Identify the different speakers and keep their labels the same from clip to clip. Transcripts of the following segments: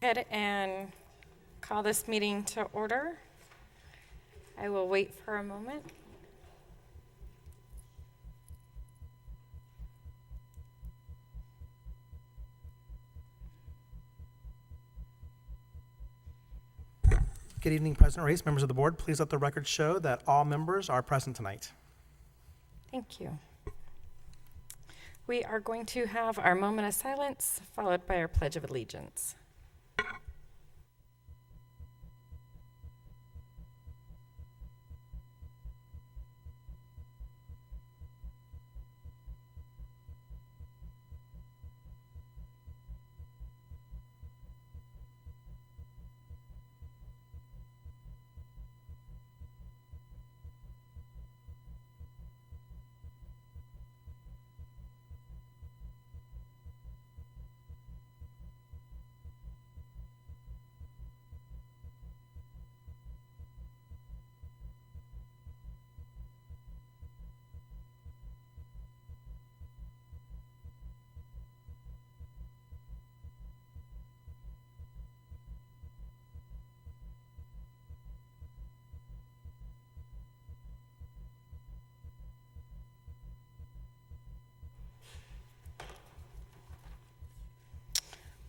Speaker 1: Ahead and call this meeting to order. I will wait for a moment.
Speaker 2: Good evening, President Reese, members of the board. Please let the record show that all members are present tonight.
Speaker 1: Thank you. We are going to have our moment of silence, followed by our Pledge of Allegiance.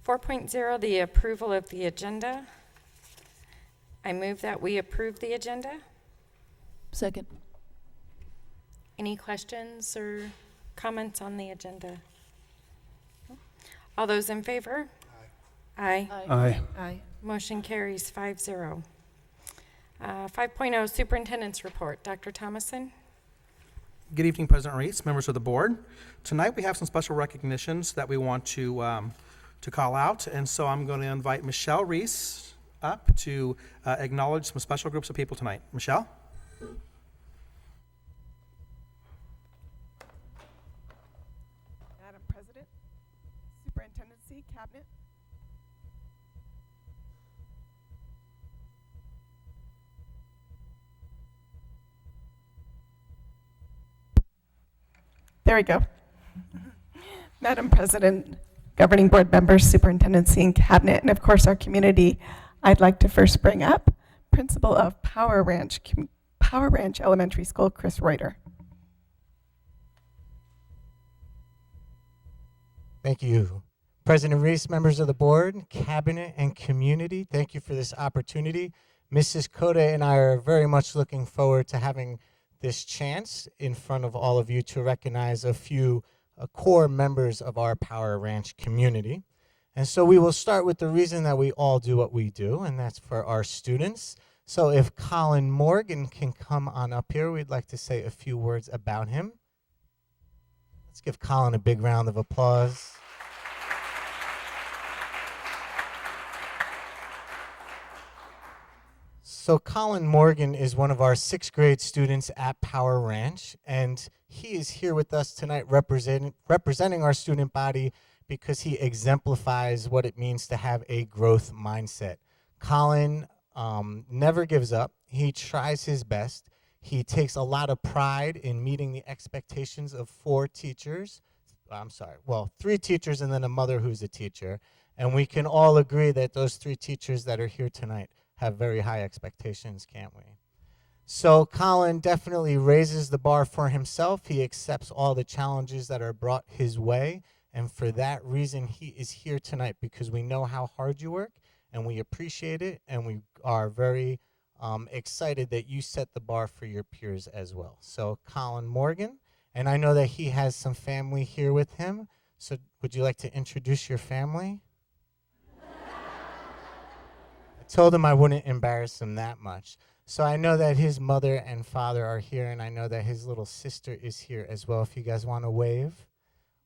Speaker 1: Four point zero, the approval of the agenda. I move that we approve the agenda.
Speaker 3: Second.
Speaker 1: Any questions or comments on the agenda? All those in favor? Aye.
Speaker 2: Aye.
Speaker 3: Aye.
Speaker 1: Motion carries 5-0. 5.0 Superintendent's Report. Dr. Thomason?
Speaker 2: Good evening, President Reese, members of the board. Tonight we have some special recognitions that we want to call out, and so I'm going to invite Michelle Reese up to acknowledge some special groups of people tonight. Michelle?
Speaker 4: Madam President, Superintendency, Cabinet. There we go. Madam President, Governing Board members, Superintendency, and Cabinet, and of course our community, I'd like to first bring up Principal of Power Ranch Elementary School, Chris Reuter.
Speaker 5: Thank you. President Reese, members of the board, cabinet, and community, thank you for this opportunity. Mrs. Coda and I are very much looking forward to having this chance in front of all of you to recognize a few core members of our Power Ranch community. And so we will start with the reason that we all do what we do, and that's for our students. So if Colin Morgan can come on up here, we'd like to say a few words about him. Let's give Colin a big round of applause. So Colin Morgan is one of our 6th grade students at Power Ranch, and he is here with us tonight representing our student body because he exemplifies what it means to have a growth mindset. Colin never gives up. He tries his best. He takes a lot of pride in meeting the expectations of 3 teachers and then a mother who's a teacher. And we can all agree that those 3 teachers that are here tonight have very high expectations, can't we? So Colin definitely raises the bar for himself. He accepts all the challenges that are brought his way. And for that reason, he is here tonight because we know how hard you work and we appreciate it. And we are very excited that you set the bar for your peers as well. So Colin Morgan, and I know that he has some family here with him. So would you like to introduce your family? Told him I wouldn't embarrass him that much. So I know that his mother and father are here, and I know that his little sister is here as well. If you guys want to wave,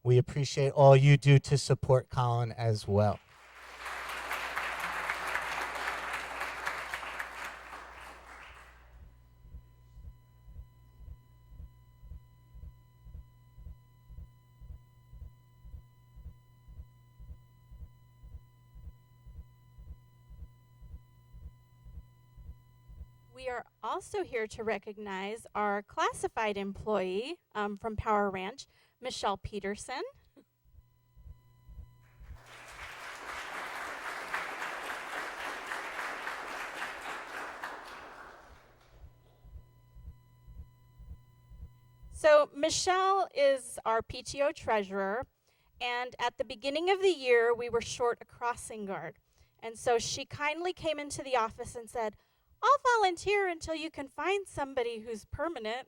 Speaker 5: we appreciate all you do to support Colin as well.
Speaker 6: We are also here to recognize our classified employee from Power Ranch, Michelle Peterson. So Michelle is our PTO treasurer, and at the beginning of the year, we were short a crossing guard. And so she kindly came into the office and said, "I'll volunteer until you can find somebody who's permanent."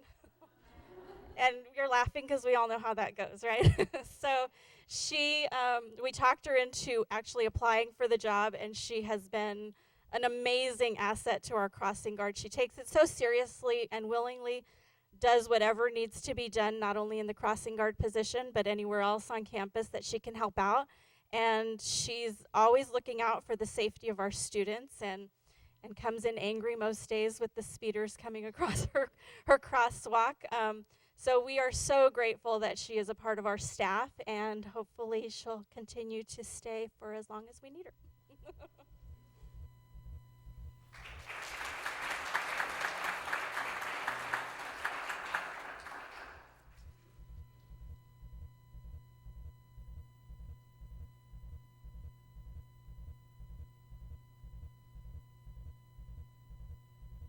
Speaker 6: And you're laughing because we all know how that goes, right? So we talked her into actually applying for the job, and she has been an amazing asset to our crossing guard. She takes it so seriously and willingly does whatever needs to be done, not only in the crossing guard position, but anywhere else on campus that she can help out. And she's always looking out for the safety of our students, and comes in angry most days with the speeders coming across her crosswalk. So we are so grateful that she is a part of our staff, and hopefully she'll continue to stay for as long as we need her.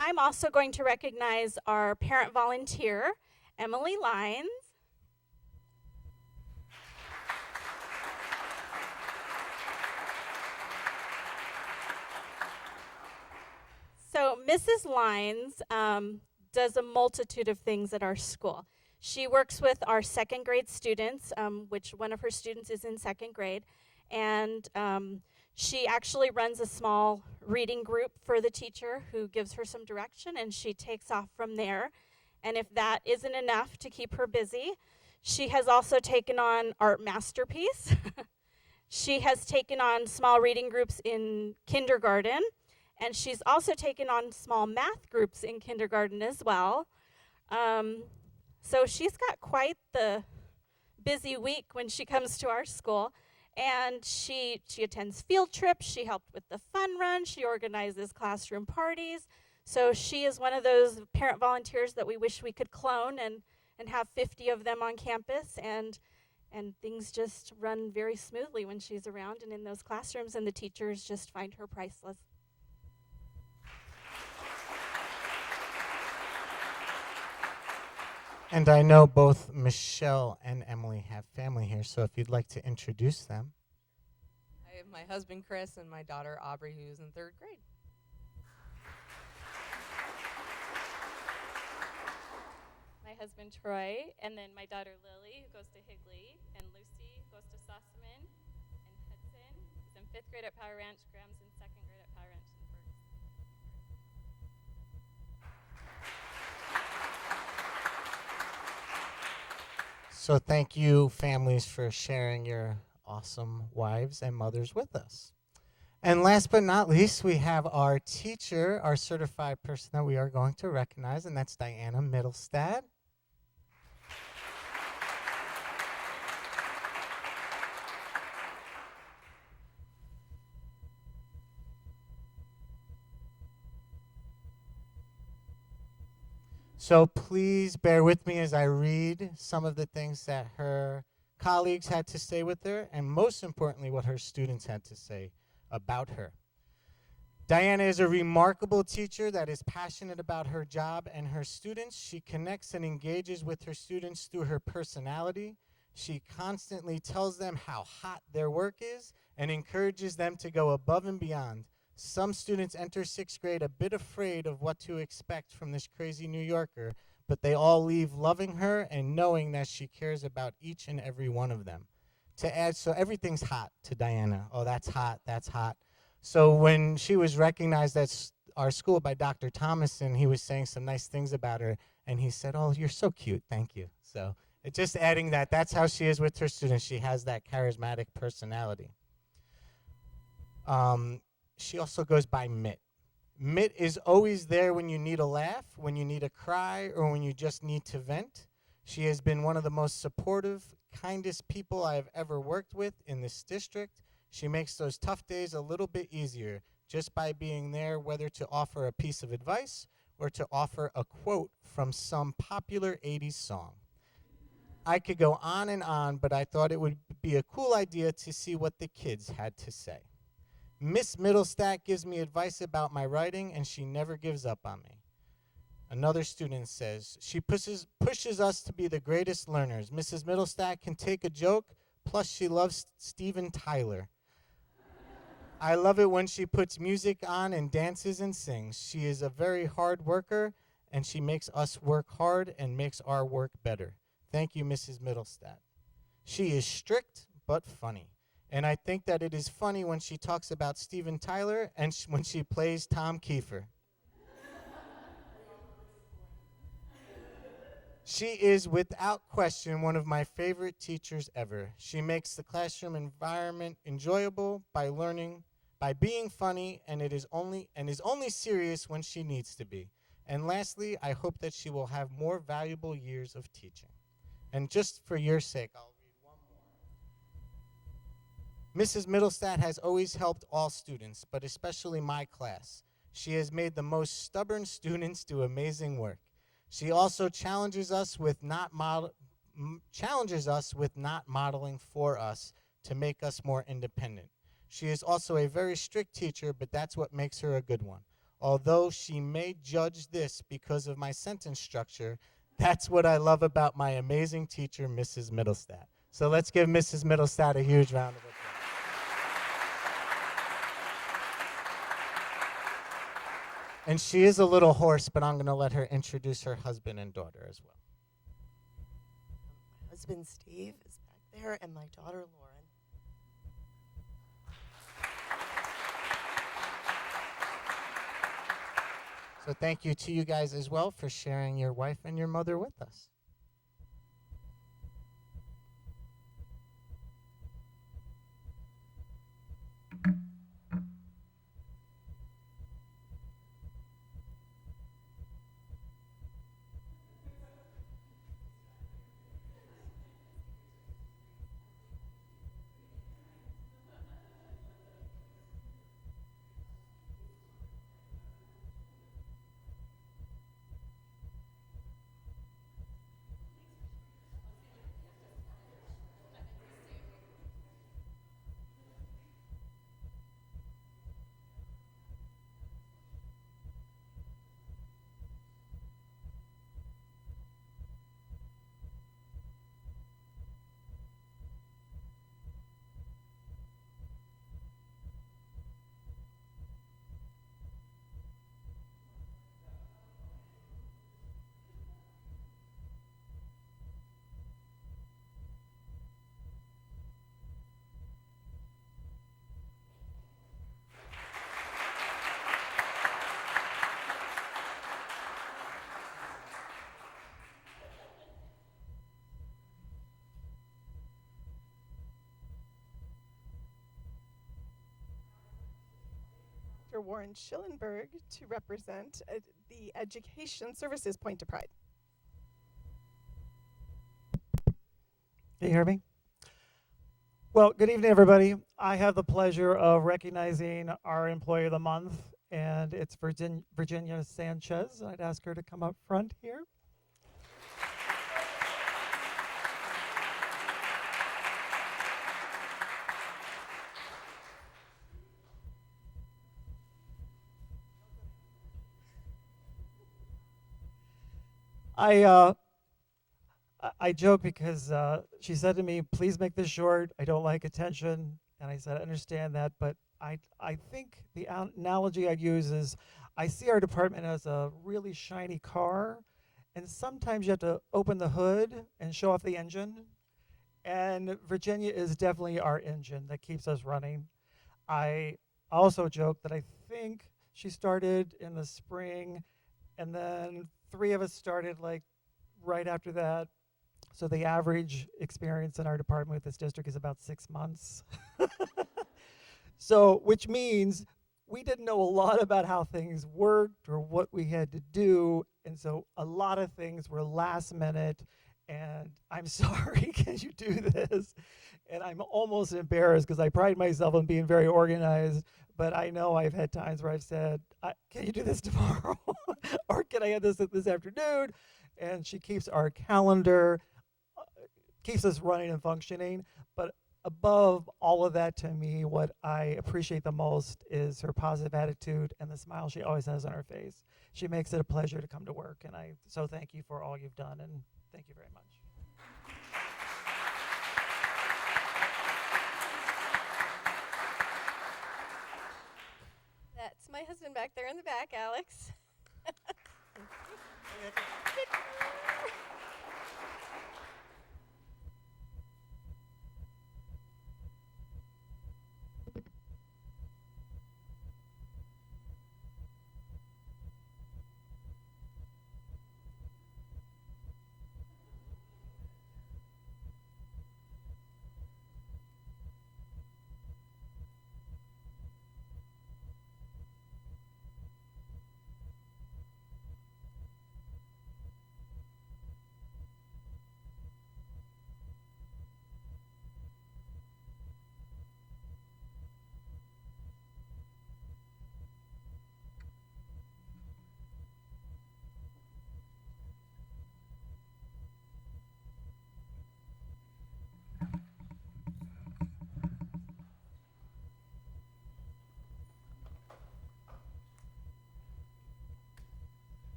Speaker 6: I'm also going to recognize our parent volunteer, Emily Lyons. So Mrs. Lyons does a multitude of things at our school. She works with our second grade students, which one of her students is in second grade, and she actually runs a small reading group for the teacher who gives her some direction, and she takes off from there. And if that isn't enough to keep her busy, she has also taken on Art Masterpiece. She has taken on small reading groups in kindergarten, and she's also taken on small math groups in kindergarten as well. So she's got quite the busy week when she comes to our school. And she attends field trips, she helped with the fun run, she organizes classroom parties. So she is one of those parent volunteers that we wish we could clone and have 50 of them on campus, and things just run very smoothly when she's around and in those classrooms, and the teachers just find her priceless.
Speaker 5: And I know both Michelle and Emily have family here, so if you'd like to introduce them.
Speaker 7: I have my husband, Chris, and my daughter, Aubrey, who's in 3rd grade.
Speaker 8: My husband, Troy, and then my daughter, Lily, who goes to Higley, and Lucy goes to Sossaman, and Hudson is in 5th grade at Power Ranch, Graham's in 2nd grade at Power Ranch, and Berg's.
Speaker 5: So thank you, families, for sharing your awesome wives and mothers with us. And last but not least, we have our teacher, our certified person that we are going to recognize, and that's Diana Middlestad. So please bear with me as I read some of the things that her colleagues had to say with her, and most importantly, what her students had to say about her. Diana is a remarkable teacher that is passionate about her job and her students. She connects and engages with her students through her personality. She constantly tells them how hot their work is and encourages them to go above and beyond. Some students enter 6th grade a bit afraid of what to expect from this crazy New Yorker, but they all leave loving her and knowing that she cares about each and every one of them. To add, so everything's hot to Diana. Oh, that's hot, that's hot. So when she was recognized at our school by Dr. Thomason, he was saying some nice things about her, and he said, "Oh, you're so cute, thank you." So just adding that, that's how she is with her students. She has that charismatic personality. She also goes by Mitt. Mitt is always there when you need a laugh, when you need a cry, or when you just need to vent. She has been one of the most supportive, kindest people I have ever worked with in this district. She makes those tough days a little bit easier just by being there, whether to offer a piece of advice or to offer a quote from some popular 80s song. I could go on and on, but I thought it would be a cool idea to see what the kids had to say. Miss Middlestat gives me advice about my writing, and she never gives up on me. Another student says, she pushes us to be the greatest learners. Mrs. Middlestat can take a joke, plus she loves Steven Tyler. I love it when she puts music on and dances and sings. She is a very hard worker, and she makes us work hard and makes our work better. Thank you, Mrs. Middlestat. She is strict but funny. And I think that it is funny when she talks about Steven Tyler and when she plays Tom Kiefer. She is, without question, one of my favorite teachers ever. She makes the classroom environment enjoyable by being funny, and is only serious when she needs to be. And lastly, I hope that she will have more valuable years of teaching. And just for your sake, I'll read one more. Mrs. Middlestat has always helped all students, but especially my class. She has made the most stubborn students do amazing work. She also challenges us with not modeling for us to make us more independent. She is also a very strict teacher, but that's what makes her a good one. Although she may judge this because of my sentence structure, that's what I love about my amazing teacher, Mrs. Middlestat. So let's give Mrs. Middlestat a huge round of applause. And she is a little hoarse, but I'm going to let her introduce her husband and daughter as well.
Speaker 9: My husband, Steve, is back there, and my daughter, Lauren.
Speaker 5: So thank you to you guys as well for sharing your wife and your mother with us.
Speaker 4: Dr. Warren Schillenberg to represent the Education Services Point to Pride.
Speaker 10: Can you hear me? Well, good evening, everybody. I have the pleasure of recognizing our Employee of the Month, and it's Virginia Sanchez. I'd ask her to come up front here. I joke because she said to me, please make this short. I don't like attention. And I said, I understand that, but I think the analogy I'd use is I see our department as a really shiny car, and sometimes you have to open the hood and show off the engine. And Virginia is definitely our engine that keeps us running. I also joke that I think she started in the spring, and then 3 of us started like right after that. So the average experience in our department with this district is about 6 months. So, which means we didn't know a lot about how things worked or what we had to do. And so a lot of things were last minute. And I'm sorry, can you do this? And I'm almost embarrassed because I pride myself on being very organized. But I know I've had times where I've said, can you do this tomorrow? Or can I have this afternoon? And she keeps our calendar, keeps us running and functioning. But above all of that, to me, what I appreciate the most is her positive attitude and the smile she always has on her face. She makes it a pleasure to come to work, and I so thank you for all you've done, and thank you very much.
Speaker 11: That's my husband back there in the back, Alex.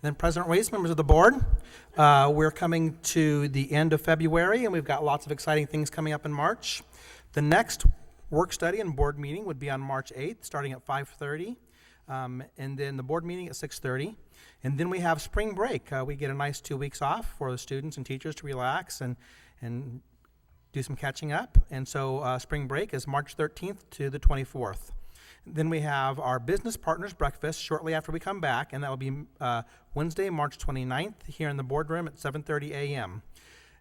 Speaker 2: Then President Reese, members of the board, we're coming to the end of February, and we've got lots of exciting things coming up in March. The next work study and board meeting would be on March 8th, starting at 5:30, and then the board meeting at 6:30. And then we have spring break. We get a nice 2 weeks off for the students and teachers to relax and do some catching up. And so spring break is March 13th to the 24th. Then we have our business partners breakfast shortly after we come back, and that will be Wednesday, March 29th, here in the boardroom at 7:30 a.m.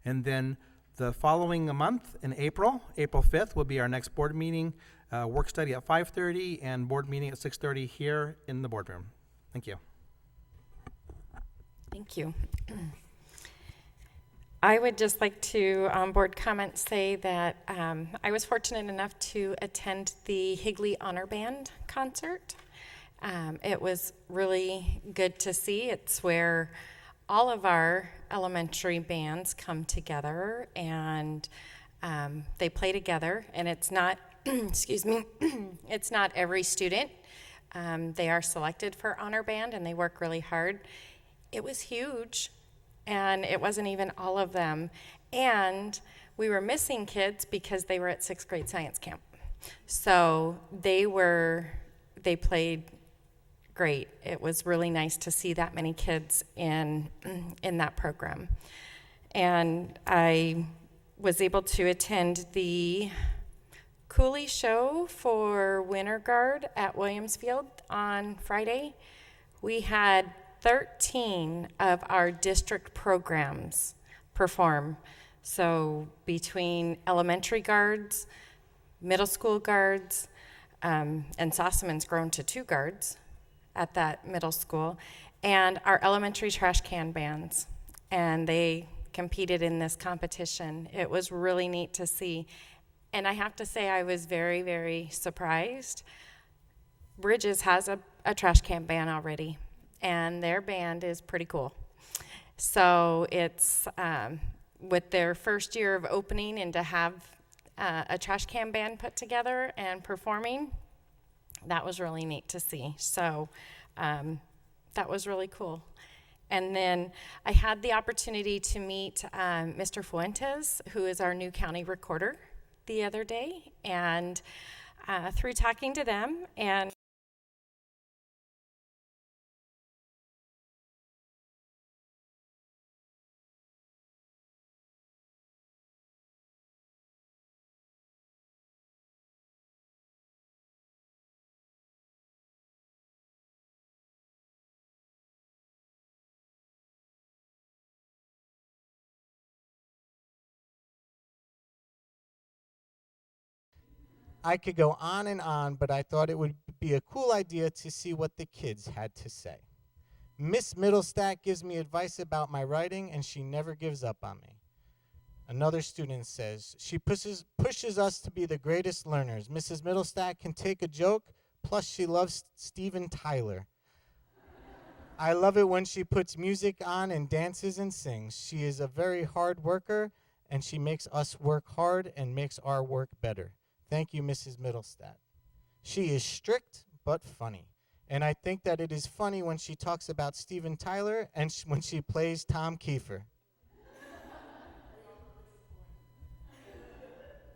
Speaker 2: And then the following month in April 5th, will be our next board meeting, work study at 5:30, and board meeting at 6:30 here in the boardroom. Thank you.
Speaker 1: Thank you. I would just like to, board comments, say that I was fortunate enough to attend the Higley Honor Band concert. It was really good to see. It's where all of our elementary bands come together and they play together, and it's not, excuse me, it's not every student. They are selected for Honor Band and they work really hard. It was huge. And it wasn't even all of them. And we were missing kids because they were at 6th grade science camp. So they played great. It was really nice to see that many kids in that program. And I was able to attend the Cooley show for Winter Guard at Williamsfield on Friday. We had 13 of our district programs perform. So between elementary guards, middle school guards, and Sossaman's grown to 2 guards at that middle school, and our elementary trash can bands. And they competed in this competition. It was really neat to see. And I have to say, I was very, very surprised. Bridges has a trash can band already, and their band is pretty cool. So it's with their first year of opening, and to have a trash can band put together and performing, that was really neat to see. So that was really cool. And then I had the opportunity to meet Mr. Fuentes, who is our new county recorder, the other day, and through talking to them and
Speaker 5: I could go on and on, but I thought it would be a cool idea to see what the kids had to say. Miss Middlestat gives me advice about my writing, and she never gives up on me. Another student says, she pushes us to be the greatest learners. Mrs. Middlestat can take a joke, plus she loves Steven Tyler. I love it when she puts music on and dances and sings. She is a very hard worker, and she makes us work hard and makes our work better. Thank you, Mrs. Middlestat. She is strict but funny. And I think that it is funny when she talks about Steven Tyler and when she plays Tom Kiefer.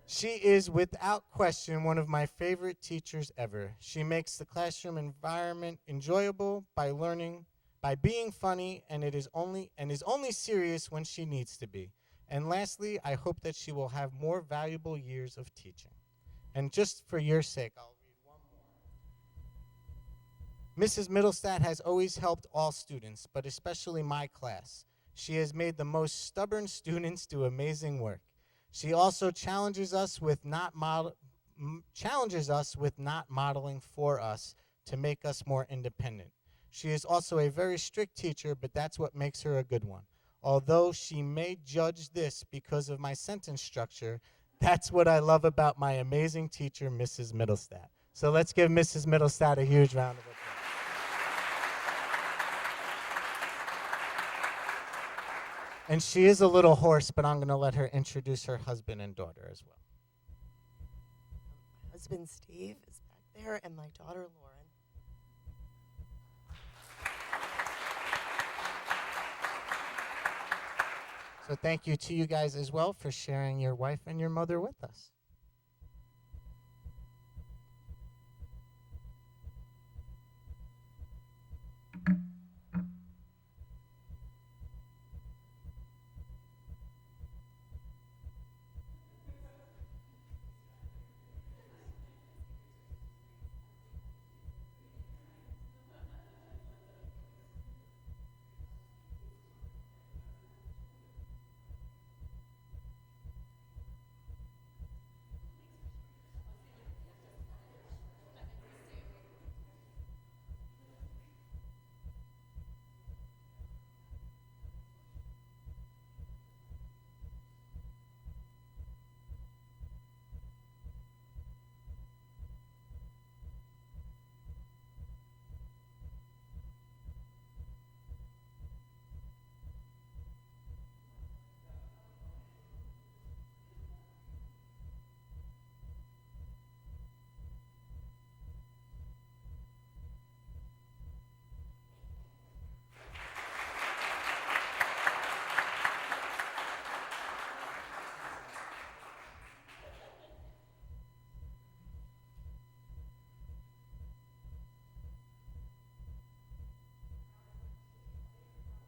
Speaker 5: She is without question one of my favorite teachers ever. She makes the classroom environment enjoyable by being funny, and is only serious when she needs to be. And lastly, I hope that she will have more valuable years of teaching. And just for your sake, I'll read one more. Mrs. Middlestat has always helped all students, but especially my class. She has made the most stubborn students do amazing work. She also challenges us with not modeling for us to make us more independent. She is also a very strict teacher, but that's what makes her a good one. Although she may judge this because of my sentence structure, that's what I love about my amazing teacher, Mrs. Middlestat. So let's give Mrs. Middlestat a huge round of applause. And she is a little hoarse, but I'm going to let her introduce her husband and daughter as well.
Speaker 9: My husband, Steve, is back there, and my daughter, Lauren.
Speaker 5: So thank you to you guys as well for sharing your wife and your mother with us.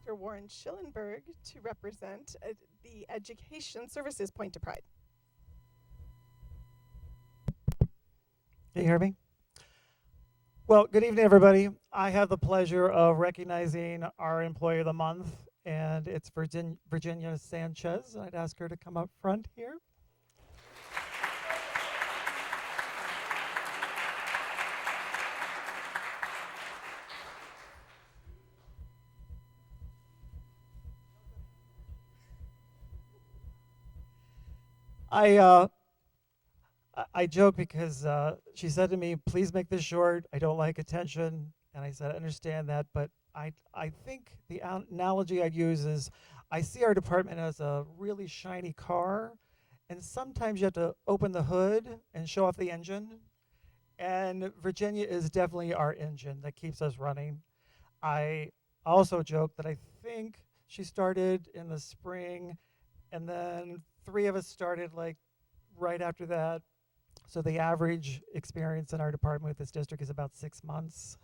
Speaker 4: Dr. Warren Schillenberg to represent the Education Services Point to Pride.
Speaker 10: Can you hear me? Well, good evening, everybody. I have the pleasure of recognizing our Employee of the Month, and it's Virginia Sanchez. I'd ask her to come up front here. I joke because she said to me, please make this short. I don't like attention. And I said, I understand that, but I think the analogy I'd use is I see our department as a really shiny car, and sometimes you have to open the hood and show off the engine. And Virginia is definitely our engine that keeps us running. I also joke that I think she started in the spring, and then 3 of us started like right after that. So the average experience in our department with this district is about 6 months.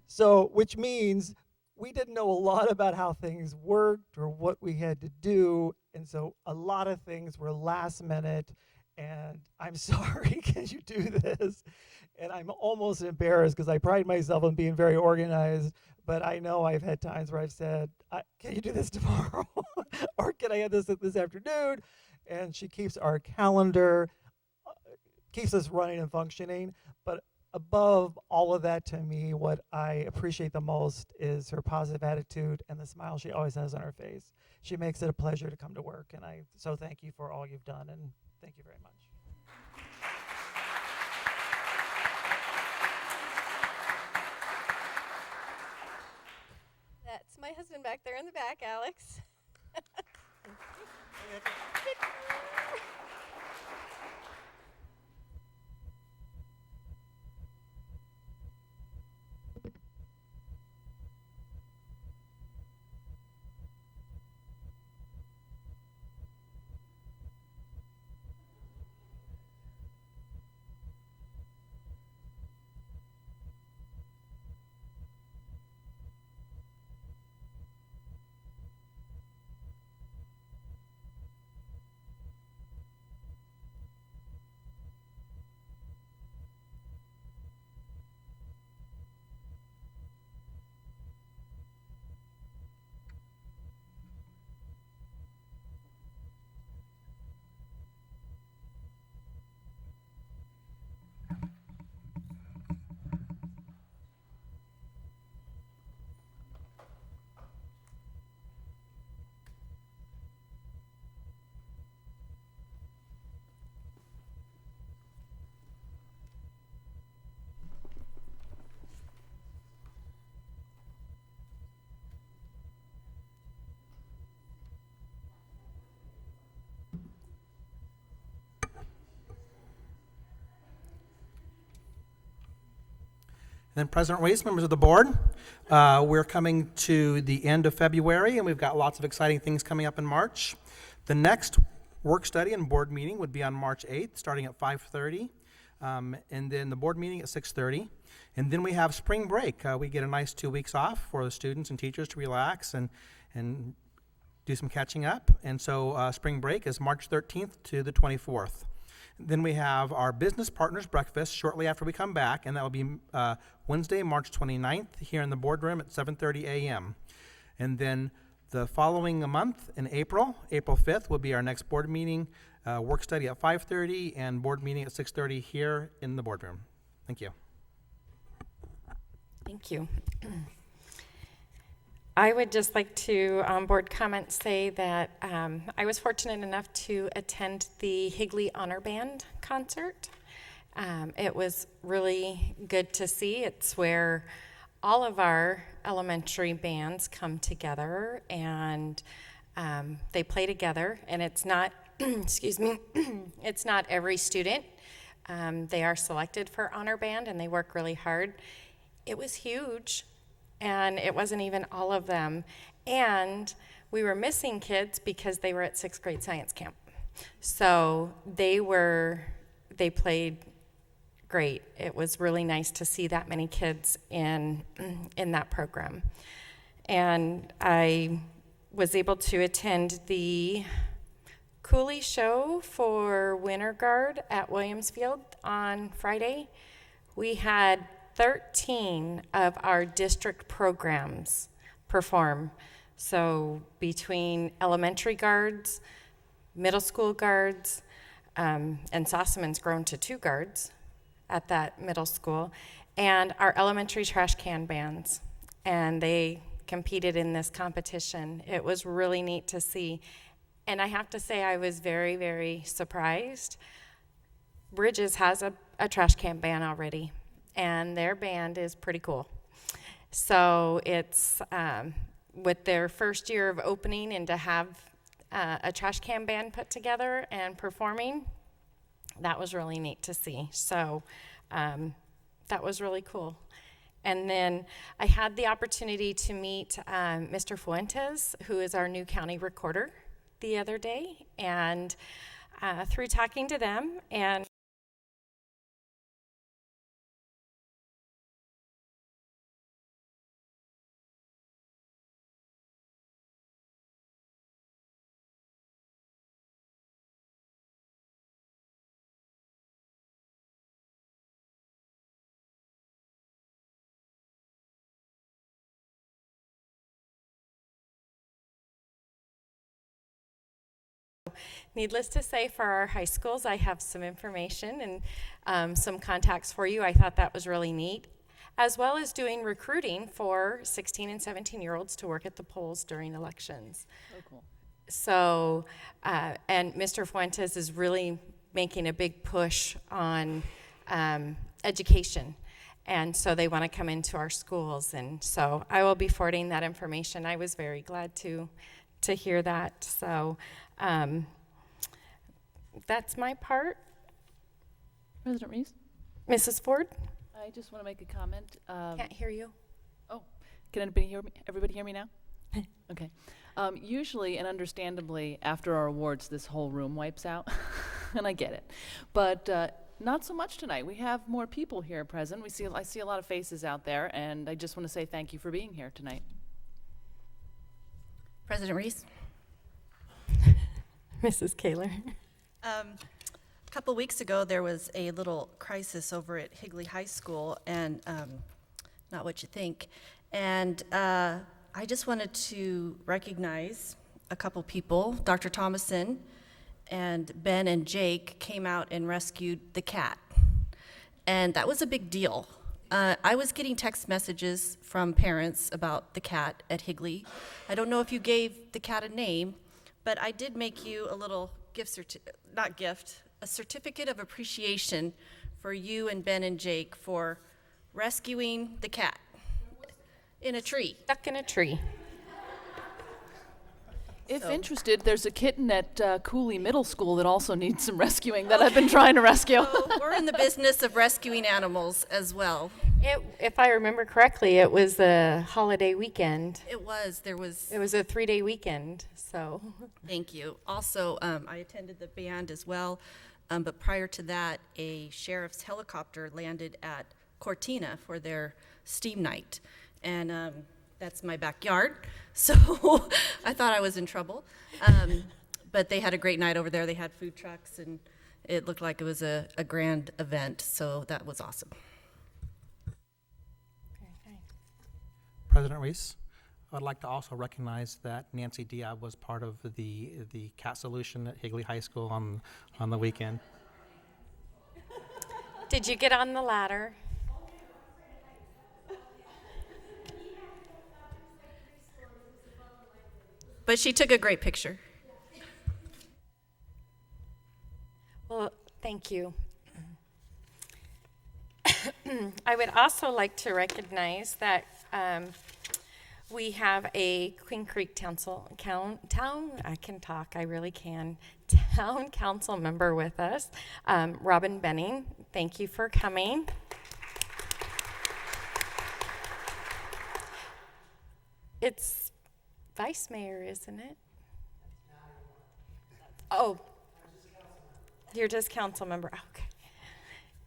Speaker 10: So, which means we didn't know a lot about how things worked or what we had to do. And so a lot of things were last minute. And I'm sorry, can you do this? And I'm almost embarrassed because I pride myself on being very organized. But I know I've had times where I've said, can you do this tomorrow? Or can I have this afternoon? And she keeps our calendar, keeps us running and functioning. But above all of that, to me, what I appreciate the most is her positive attitude and the smile she always has on her face. She makes it a pleasure to come to work, and I so thank you for all you've done, and thank you very much.
Speaker 11: That's my husband back there in the back, Alex.
Speaker 2: Then President Reese, members of the board, we're coming to the end of February, and we've got lots of exciting things coming up in March. The next work study and board meeting would be on March 8th, starting at 5:30, and then the board meeting at 6:30. And then we have spring break. We get a nice 2 weeks off for the students and teachers to relax and do some catching up. And so spring break is March 13th to the 24th. Then we have our business partners breakfast shortly after we come back, and that will be Wednesday, March 29th, here in the boardroom at 7:30 a.m. And then the following month in April 5th, will be our next board meeting, work study at 5:30, and board meeting at 6:30 here in the boardroom. Thank you.
Speaker 1: Thank you. I would just like to, board comments, say that I was fortunate enough to attend the Higley Honor Band concert. It was really good to see. It's where all of our elementary bands come together and they play together, and it's not, excuse me, it's not every student. They are selected for Honor Band and they work really hard. It was huge. And it wasn't even all of them. And we were missing kids because they were at 6th grade science camp. So they played great. It was really nice to see that many kids in that program. And I was able to attend the Cooley show for Winter Guard at Williamsfield on Friday. We had 13 of our district programs perform. So between elementary guards, middle school guards, and Sossaman's grown to 2 guards at that middle school, and our elementary trash can bands. And they competed in this competition. It was really neat to see. And I have to say, I was very, very surprised. Bridges has a trash can band already, and their band is pretty cool. So it's with their first year of opening, and to have a trash can band put together and performing, that was really neat to see. So that was really cool. And then I had the opportunity to meet Mr. Fuentes, who is our new county recorder, the other day, and through talking to them and needless to say, for our high schools, I have some information and some contacts for you. I thought that was really neat, as well as doing recruiting for 16 and 17-year-olds to work at the polls during elections.
Speaker 3: Oh, cool.
Speaker 1: So, and Mr. Fuentes is really making a big push on education. And so they want to come into our schools. And so I will be forwarding that information. I was very glad to hear that. So that's my part.
Speaker 3: President Reese?
Speaker 1: Mrs. Ford?
Speaker 3: I just want to make a comment.
Speaker 1: Can't hear you.
Speaker 3: Oh, can anybody hear me? Everybody hear me now? Okay. Usually and understandably, after our awards, this whole room wipes out, and I get it. But not so much tonight. We have more people here present. I see a lot of faces out there, and I just want to say thank you for being here tonight.
Speaker 11: President Reese?
Speaker 1: Mrs. Kaler?
Speaker 11: A couple weeks ago, there was a little crisis over at Higley High School, and not what you think. And I just wanted to recognize a couple people. Dr. Thomason and Ben and Jake came out and rescued the cat. And that was a big deal. I was getting text messages from parents about the cat at Higley. I don't know if you gave the cat a name, but I did make you a little a certificate of appreciation for you and Ben and Jake for rescuing the cat in a tree.
Speaker 1: Stuck in a tree.
Speaker 3: If interested, there's a kitten at Cooley Middle School that also needs some rescuing that I've been trying to rescue.
Speaker 11: So we're in the business of rescuing animals as well.
Speaker 1: If I remember correctly, it was a holiday weekend.
Speaker 11: It was. It was
Speaker 1: a 3-day weekend, so.
Speaker 11: Thank you. Also, I attended the band as well, but prior to that, a sheriff's helicopter landed at Cortina for their steam night. And that's my backyard, so I thought I was in trouble. But they had a great night over there. They had food trucks, and it looked like it was a grand event, so that was awesome.
Speaker 2: President Reese, I'd like to also recognize that Nancy Diab was part of the cat solution at Higley High School on the weekend.
Speaker 1: Did you get on the ladder?
Speaker 11: But she took a great picture.
Speaker 1: Well, thank you. I would also like to recognize that we have a Queen Creek Town Council member with us, Robin Benning. Thank you for coming. It's Vice Mayor, isn't it? Oh, you're just council member. Okay.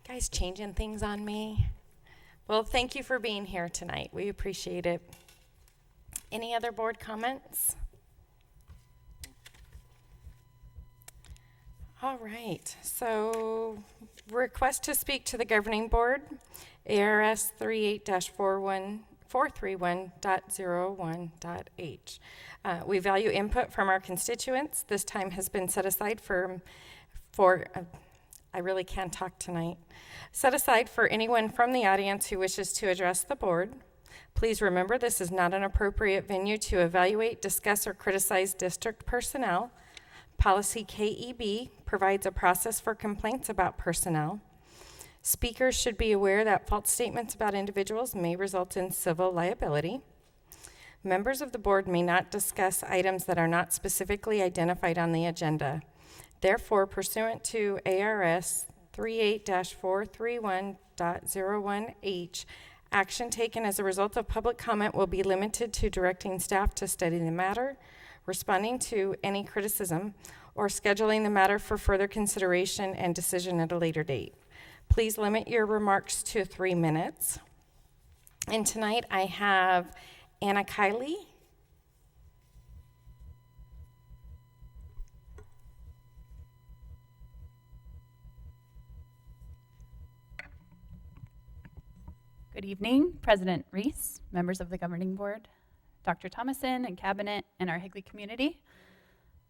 Speaker 1: Guys changing things on me. Well, thank you for being here tonight. We appreciate it. Any other board comments? All right. So, request to speak to the governing board, ARS 38-431.01.h. We value input from our constituents. This time has been set aside for I really can't talk tonight. Set aside for anyone from the audience who wishes to address the board. Please remember this is not an appropriate venue to evaluate, discuss, or criticize district personnel. Policy KEB provides a process for complaints about personnel. Speakers should be aware that false statements about individuals may result in civil liability. Members of the board may not discuss items that are not specifically identified on the agenda. Therefore, pursuant to ARS 38-431.01H, action taken as a result of public comment will be limited to directing staff to study the matter, responding to any criticism, or scheduling the matter for further consideration and decision at a later date. Please limit your remarks to 3 minutes. And tonight I have Anna Kiley.
Speaker 12: Good evening, President Reese, members of the Governing Board, Dr. Thomason and Cabinet, and our Higley community.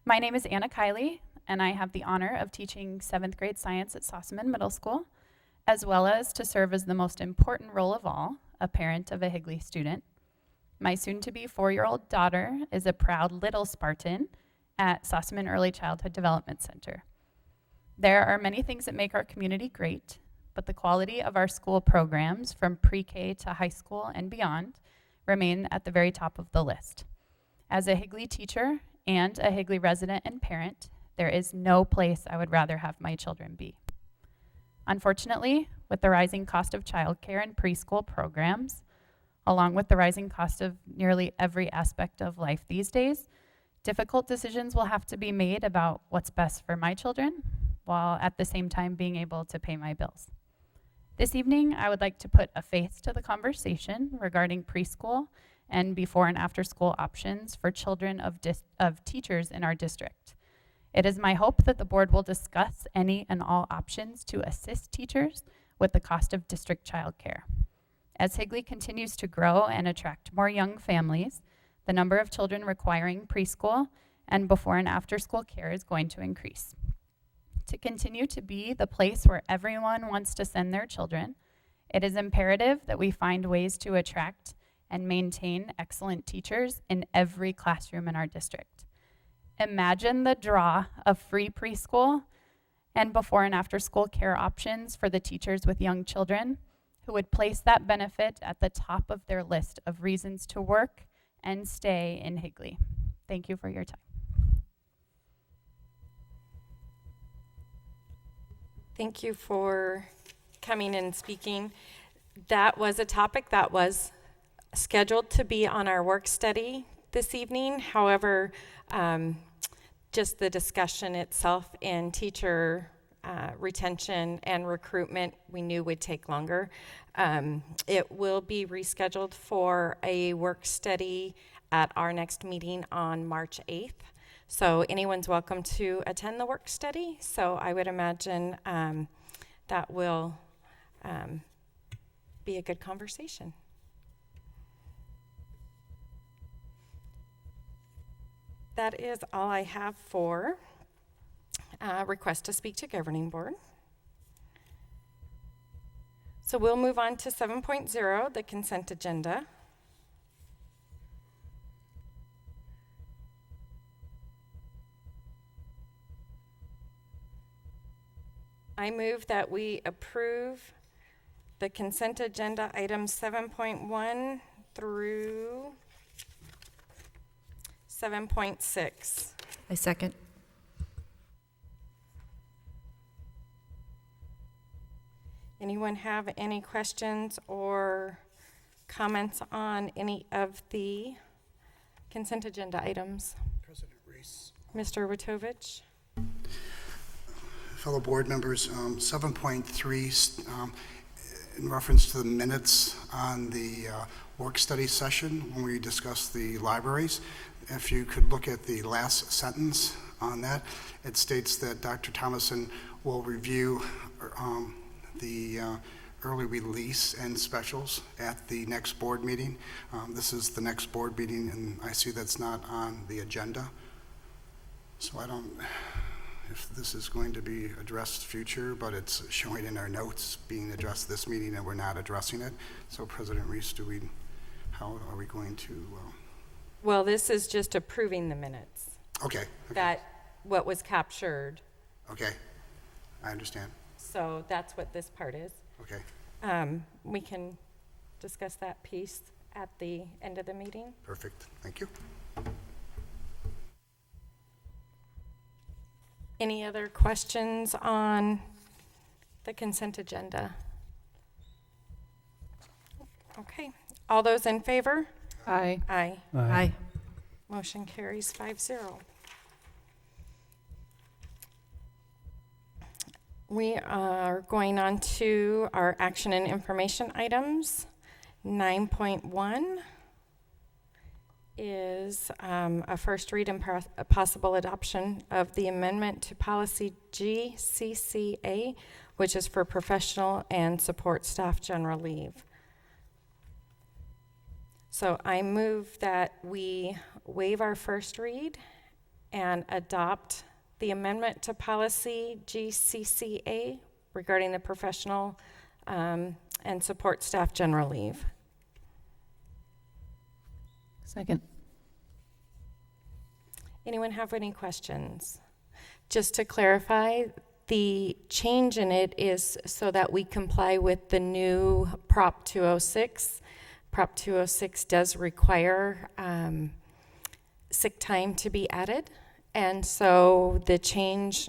Speaker 12: My name is Anna Kiley. and I have the honor of teaching 7th grade science at Sossaman Middle School, as well as to serve as the most important role of all, a parent of a Higley student. My soon-to-be 4-year-old daughter is a proud little Spartan at Sossaman Early Childhood Development Center. There are many things that make our community great, but the quality of our school programs from pre-K to high school and beyond remain at the very top of the list. As a Higley teacher and a Higley resident and parent, there is no place I would rather have my children be. Unfortunately, with the rising cost of childcare and preschool programs, along with the rising cost of nearly every aspect of life these days, difficult decisions will have to be made about what's best for my children, while at the same time being able to pay my bills. This evening, I would like to put a face to the conversation regarding preschool and before and after school options for children of teachers in our district. It is my hope that the board will discuss any and all options to assist teachers with the cost of district childcare. As Higley continues to grow and attract more young families, the number of children requiring preschool and before and after school care is going to increase. To continue to be the place where everyone wants to send their children, it is imperative that we find ways to attract and maintain excellent teachers in every classroom in our district. Imagine the draw of free preschool and before and after school care options for the teachers with young children who would place that benefit at the top of their list of reasons to work and stay in Higley. Thank you for your time.
Speaker 1: Thank you for coming and speaking. That was a topic that was scheduled to be on our work study this evening. However, just the discussion itself in teacher retention and recruitment we knew would take longer. It will be rescheduled for a work study at our next meeting on March 8th. So anyone's welcome to attend the work study. So I would imagine that will be a good conversation. That is all I have for request to speak to governing board. So we'll move on to 7.0, the consent agenda. I move that we approve the consent agenda items 7.1 through 7.6.
Speaker 11: I second.
Speaker 1: Anyone have any questions or comments on any of the consent agenda items?
Speaker 13: President Reese.
Speaker 1: Mr. Witovich?
Speaker 13: Fellow board members, 7.3, in reference to the minutes on the work study session when we discussed the libraries, if you could look at the last sentence on that, it states that Dr. Thomason will review the early release and specials at the next board meeting. This is the next board meeting, and I see that's not on the agenda. So I don't, if this is going to be addressed future, but it's showing in our notes being addressed this meeting and we're not addressing it. So President Reese, how are we going to?
Speaker 1: Well, this is just approving the minutes.
Speaker 13: Okay.
Speaker 1: That what was captured.
Speaker 13: Okay, I understand.
Speaker 1: So that's what this part is.
Speaker 13: Okay.
Speaker 1: We can discuss that piece at the end of the meeting.
Speaker 13: Perfect, thank you.
Speaker 1: Any other questions on the consent agenda? Okay, all those in favor?
Speaker 3: Aye.
Speaker 1: Aye.
Speaker 11: Aye.
Speaker 1: Motion carries 5-0. We are going on to our action and information items. 9.1 is a first read and a possible adoption of the amendment to policy GCCA, which is for professional and support staff general leave. So I move that we waive our first read and adopt the amendment to policy GCCA regarding the professional and support staff general leave.
Speaker 3: Second.
Speaker 1: Anyone have any questions? Just to clarify, the change in it is so that we comply with the new Prop 206. Prop 206 does require sick time to be added. And so the change,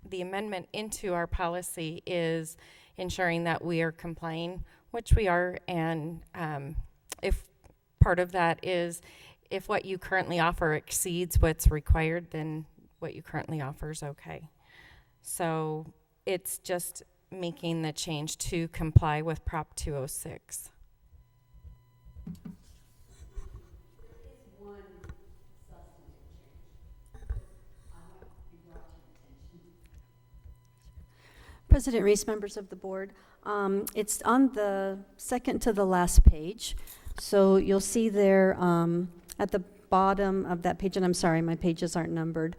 Speaker 1: the amendment into our policy is ensuring that we are complying, which we are. And if part of that is if what you currently offer exceeds what's required, then what you currently offer is okay. So it's just making the change to comply with Prop 206.
Speaker 14: President Reese, members of the board, it's on the second to the last page. So you'll see there at the bottom of that page, and I'm sorry, my pages aren't numbered,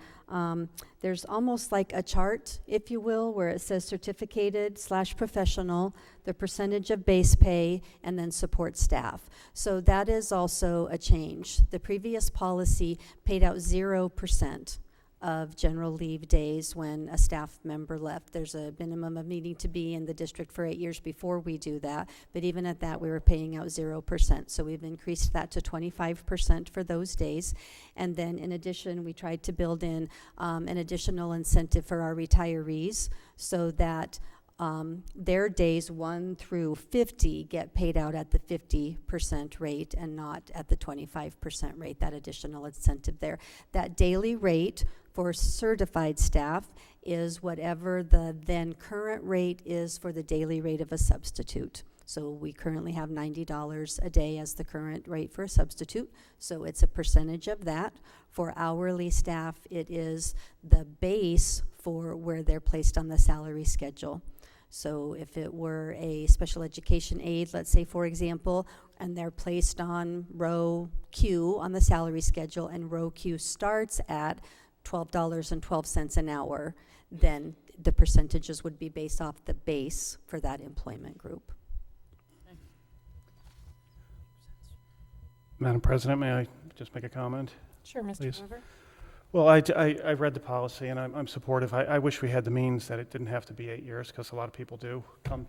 Speaker 14: there's almost like a chart, if you will, where it says certificated/professional, the percentage of base pay, and then support staff. So that is also a change. The previous policy paid out 0% of general leave days when a staff member left. There's a minimum of needing to be in the district for 8 years before we do that, but even at that we were paying out 0%. So we've increased that to 25% for those days. And then in addition, we tried to build in an additional incentive for our retirees so that their days 1 through 50 get paid out at the 50% rate and not at the 25% rate, that additional incentive there. That daily rate for certified staff is whatever the then current rate is for the daily rate of a substitute. So we currently have $90 a day as the current rate for a substitute. So it's a percentage of that. For hourly staff, it is the base for where they're placed on the salary schedule. So if it were a special education aide, let's say for example, and they're placed on row Q on the salary schedule and row Q starts at $12.12 an hour, then the percentages would be based off the base for that employment group.
Speaker 15: Madam President, may I just make a comment?
Speaker 1: Sure, Mr.
Speaker 15: Please.
Speaker 1: Glover.
Speaker 15: Well, I read the policy and I'm supportive. I wish we had the means that it didn't have to be 8 years, because a lot of people do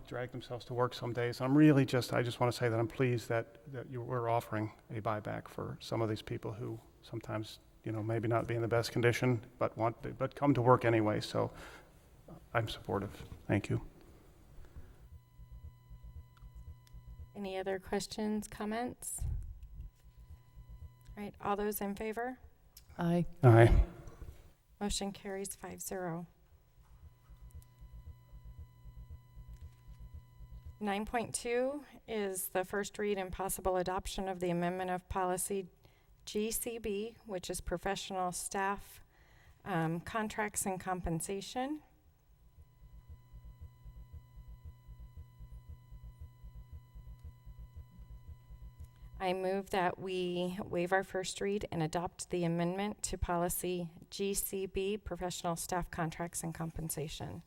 Speaker 15: drag themselves to work some days. I'm really I just want to say that I'm pleased that we're offering a buyback for some of these people who sometimes, maybe not be in the best condition, but come to work anyway. So I'm supportive. Thank you.
Speaker 1: Any other questions, comments? All right, all those in favor?
Speaker 3: Aye.
Speaker 15: Aye.
Speaker 1: Motion carries 5-0. 9.2 is the first read and possible adoption of the amendment of policy GCB, which is professional staff contracts and compensation. I move that we waive our first read and adopt the amendment to policy GCB, professional staff contracts and compensation.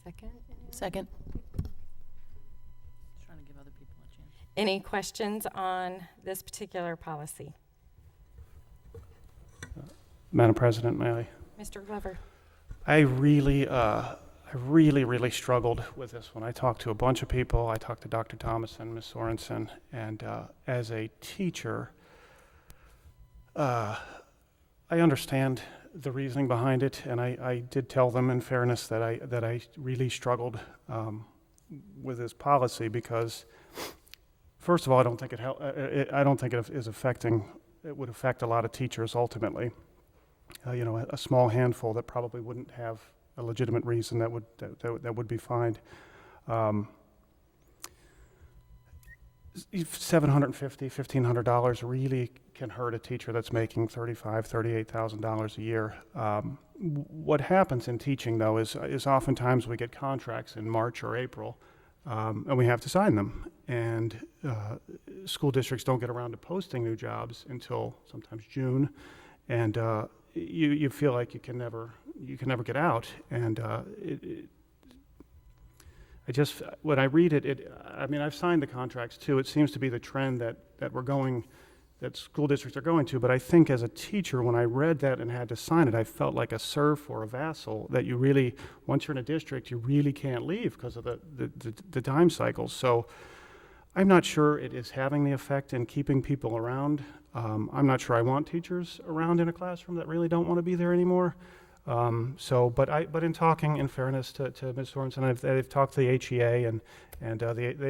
Speaker 1: Second?
Speaker 3: Second. Trying to give other people a chance.
Speaker 1: Any questions on this particular policy?
Speaker 15: Madam President, may I?
Speaker 1: Mr. Glover.
Speaker 15: I really struggled with this one. I talked to a bunch of people. I talked to Dr. Thomas and Ms. Sorensen, and as a teacher, I understand the reasoning behind it, and I did tell them, in fairness, that I really struggled with this policy because, first of all, I don't think it is affecting. It would affect a lot of teachers ultimately. A small handful that probably wouldn't have a legitimate reason that would be fined. $750, $1,500 really can hurt a teacher that's making $35,000, $38,000 a year. What happens in teaching, though, is oftentimes we get contracts in March or April and we have to sign them. And school districts don't get around to posting new jobs until sometimes June, and you feel like you can never get out. And when I read it, I mean, I've signed the contracts too. It seems to be the trend that school districts are going to. But I think as a teacher, when I read that and had to sign it, I felt like a serf or a vassal, that you really, once you're in a district, you really can't leave because of the time cycles. So I'm not sure it is having the effect in keeping people around. I'm not sure I want teachers around in a classroom that really don't want to be there anymore. But in talking, in fairness to Ms. Sorensen, they've talked to the HEA, and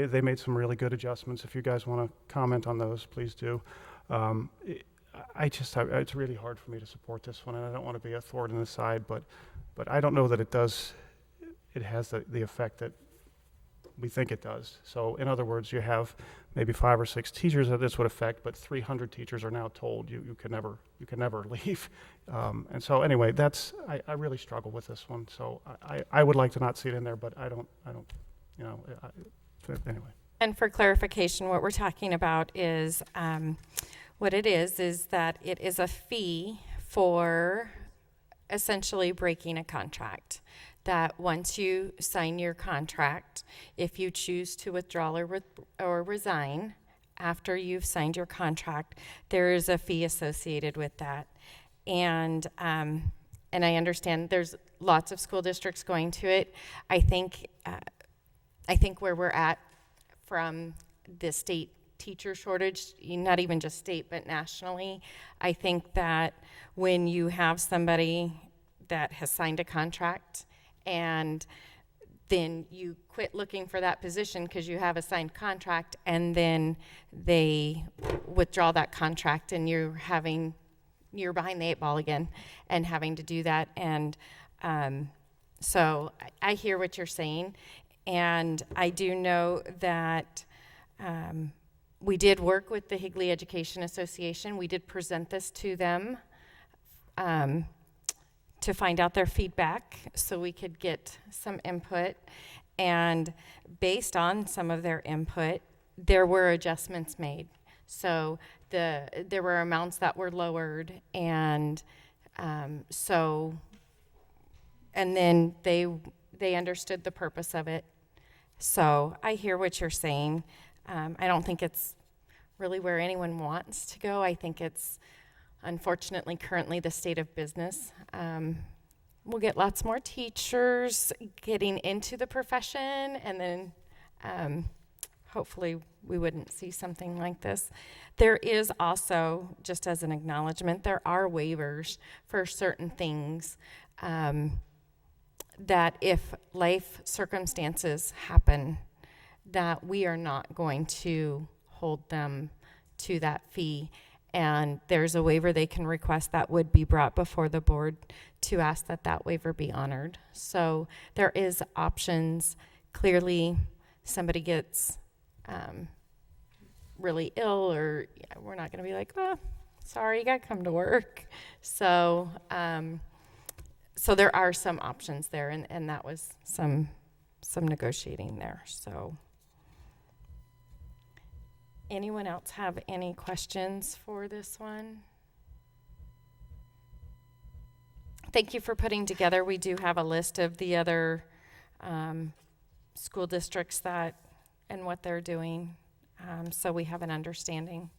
Speaker 15: they made some really good adjustments. If you guys want to comment on those, please do. It's really hard for me to support this one, and I don't want to be a thorn in the side, but I don't know that it has the effect that we think it does. So in other words, you have maybe 5 or 6 teachers that this would affect, but 300 teachers are now told you can never leave. And so anyway, I really struggle with this one. So I would like to not see it in there, but I don't anyway.
Speaker 1: And for clarification, what we're talking about is, what it is that it is a fee for essentially breaking a contract. That once you sign your contract, if you choose to withdraw or resign after you've signed your contract, there is a fee associated with that. And I understand there's lots of school districts going to it. I think where we're at from the state teacher shortage, not even just state, but nationally, I think that when you have somebody that has signed a contract and then you quit looking for that position because you have a signed contract, and then they withdraw that contract, and you're behind the 8 ball again and having to do that. And so I hear what you're saying, and I do know that we did work with the Higley Education Association. We did present this to them to find out their feedback so we could get some input. And based on some of their input, there were adjustments made. So there were amounts that were lowered, and then they understood the purpose of it. So I hear what you're saying. I don't think it's really where anyone wants to go. I think it's unfortunately currently the state of business. We'll get lots more teachers getting into the profession, and then hopefully we wouldn't see something like this. There is also, just as an acknowledgement, there are waivers for certain things that if life circumstances happen, that we are not going to hold them to that fee. And there's a waiver they can request that would be brought before the board to ask that that waiver be honored. So there is options. Clearly, somebody gets really ill, or we're not going to be like, oh, sorry, you got to come to work. So so there are some options there, and that was some negotiating there. So anyone else have any questions for this one? Thank you for putting together. We do have a list of the other school districts and what they're doing, so we have an understanding.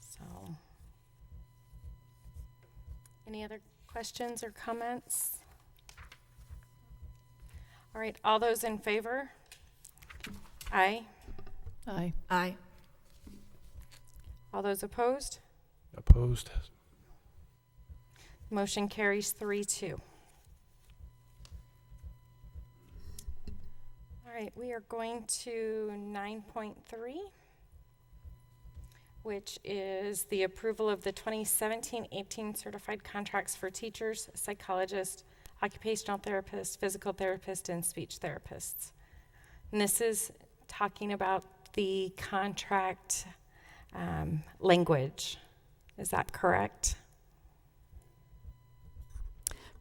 Speaker 1: So, any other questions or comments? All right, all those in favor? Aye.
Speaker 3: Aye.
Speaker 11: Aye.
Speaker 1: All those opposed?
Speaker 15: Opposed.
Speaker 1: Motion carries 3-2. All right, we are going to 9.3, which is the approval of the 2017-18 certified contracts for teachers, psychologists, occupational therapists, physical therapists, and speech therapists. And this is talking about the contract language. Is that correct?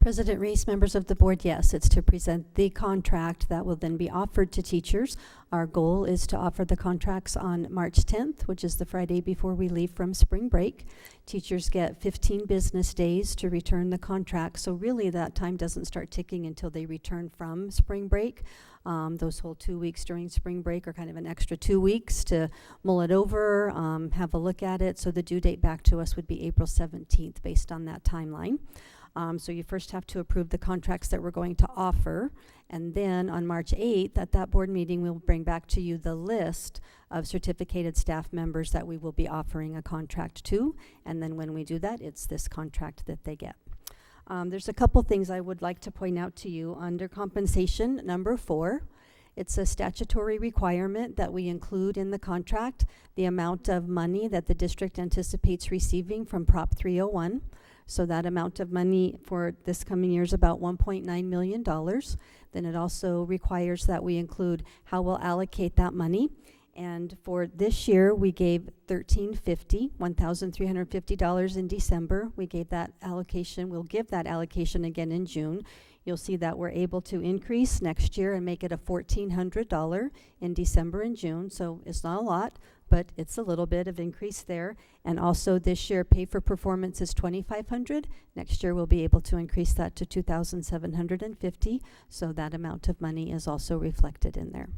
Speaker 14: President Reese, members of the board, yes, it's to present the contract that will then be offered to teachers. Our goal is to offer the contracts on March 10th, which is the Friday before we leave from spring break. Teachers get 15 business days to return the contract, so really that time doesn't start ticking until they return from spring break. Those whole 2 weeks during spring break are kind of an extra 2 weeks to mull it over, have a look at it. So the due date back to us would be April 17th based on that timeline. So you first have to approve the contracts that we're going to offer, and then on March 8th, at that board meeting, we'll bring back to you the list of certificated staff members that we will be offering a contract to, and then when we do that, it's this contract that they get. There's a couple things I would like to point out to you. Under compensation, number 4, it's a statutory requirement that we include in the contract the amount of money that the district anticipates receiving from Prop 301. So that amount of money for this coming year is about $1.9 million. Then it also requires that we include how we'll allocate that money. And for this year, we gave $1,350 in December. We gave that allocation. We'll give that allocation again in June. You'll see that we're able to increase next year and make it a $1,400 in December and June. So it's not a lot, but it's a little bit of increase there. And also this year, pay for performance is $2,500. Next year, we'll be able to increase that to $2,750. So that amount of money is also reflected in there.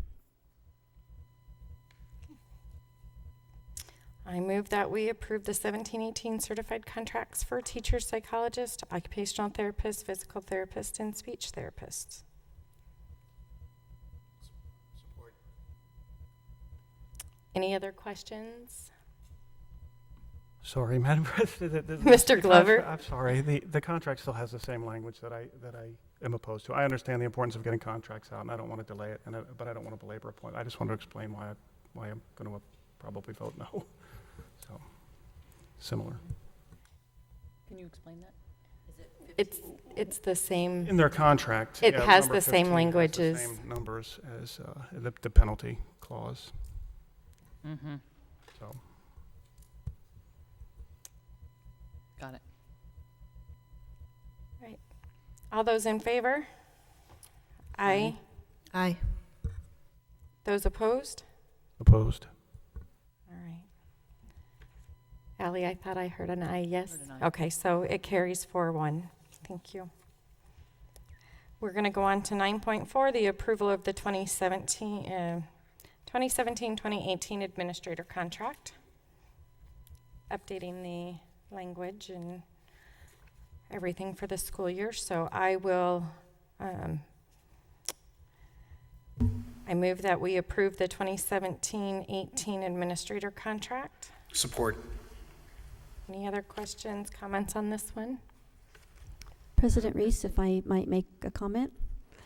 Speaker 1: I move that we approve the 17-18 certified contracts for teachers, psychologists, occupational therapists, physical therapists, and speech therapists.
Speaker 13: Support.
Speaker 1: Any other questions?
Speaker 15: Sorry, Madam President.
Speaker 1: Mr. Glover?
Speaker 15: I'm sorry. The contract still has the same language that I am opposed to. I understand the importance of getting contracts out, and I don't want to delay it, but I don't want to belabor a point. I just want to explain why I'm going to probably vote no. So, similar.
Speaker 3: Can you explain that?
Speaker 1: It's the same.
Speaker 15: In their contract.
Speaker 1: It
Speaker 15: yeah,
Speaker 1: has
Speaker 15: number
Speaker 1: the same
Speaker 15: 15
Speaker 1: language
Speaker 15: has
Speaker 1: as.
Speaker 15: the same numbers as the penalty clause.
Speaker 3: Mm-hmm.
Speaker 15: So.
Speaker 3: Got it.
Speaker 1: Right. All those in favor? Aye.
Speaker 9: Aye.
Speaker 1: Those opposed?
Speaker 15: Opposed.
Speaker 1: All right. Allie, I thought I heard an aye, yes?
Speaker 3: Heard an aye.
Speaker 1: Okay, so it carries 4-1. Thank you. We're going to go on to 9.4, the approval of the 2017-2018 administrator contract. Updating the language and everything for the school year. So I will, I move that we approve the 2017-18 administrator contract.
Speaker 13: Support.
Speaker 1: Any other questions, comments on this one?
Speaker 14: President Reese, if I might make a comment.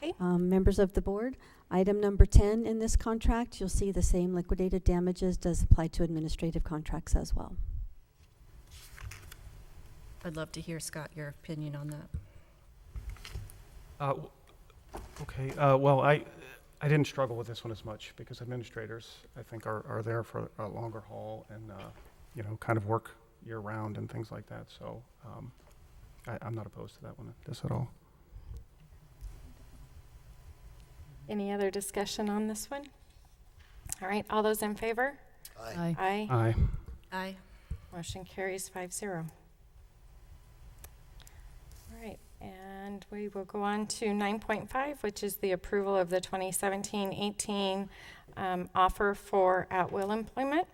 Speaker 1: Okay.
Speaker 14: Members of the board, item number 10 in this contract, you'll see the same liquidated damages does apply to administrative contracts as well.
Speaker 11: I'd love to hear, Scott, your opinion on that.
Speaker 15: Okay. Well, I didn't struggle with this one as much because administrators, I think, are there for a longer haul and kind of work year round and things like that. So I'm not opposed to that one, this at all.
Speaker 1: Any other discussion on this one? All right, all those in favor?
Speaker 3: Aye.
Speaker 1: Aye.
Speaker 15: Aye.
Speaker 11: Aye.
Speaker 1: Motion carries 5-0. All right, and we will go on to 9.5, which is the approval of the 2017-18 offer for at-will employment.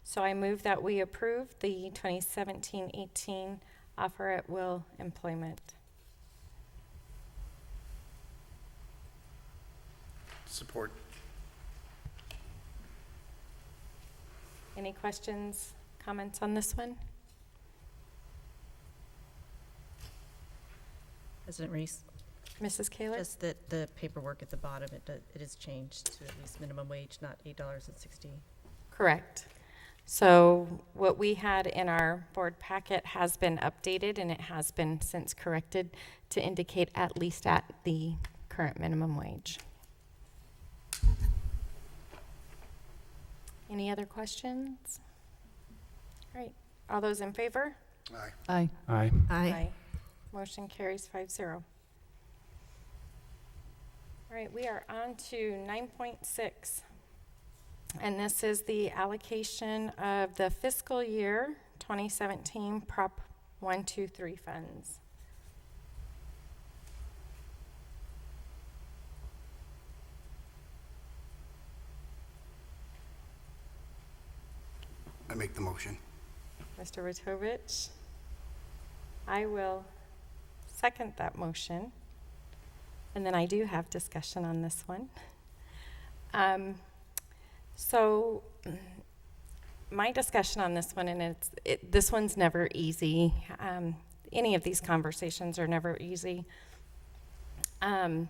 Speaker 1: So I move that we approve the 2017-18 offer at-will employment.
Speaker 13: Support.
Speaker 1: Any questions, comments on this one?
Speaker 11: President Reese?
Speaker 1: Mrs. Kaler?
Speaker 11: Just that the paperwork at the bottom, it is changed to at least minimum wage, not $8.60.
Speaker 1: Correct. So what we had in our board packet has been updated, and it has been since corrected to indicate at least at the current minimum wage. Any other questions? All right. All those in favor?
Speaker 13: Aye.
Speaker 3: Aye.
Speaker 15: Aye.
Speaker 11: Aye.
Speaker 1: Motion carries 5-0. All right, we are on to 9.6. And this is the allocation of the fiscal year 2017 Prop 123 funds.
Speaker 13: I make the motion.
Speaker 1: Mr. Wojtovich, I will second that motion. And then I do have discussion on this one. So my discussion on this one, and this one's never easy. Any of these conversations are never easy. I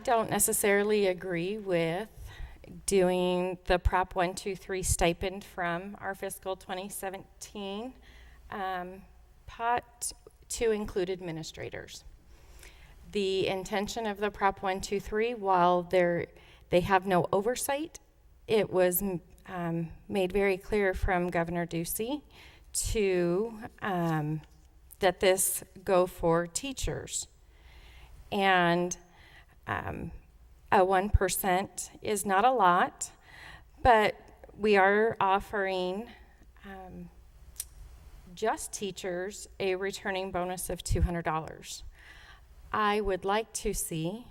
Speaker 1: don't necessarily agree with doing the Prop 123 stipend from our fiscal 2017 pot to include administrators. The intention of the Prop 123, while they have no oversight, it was made very clear from Governor Ducey to that this go for teachers. And a 1% is not a lot, but we are offering just teachers a returning bonus of $200. I would like to see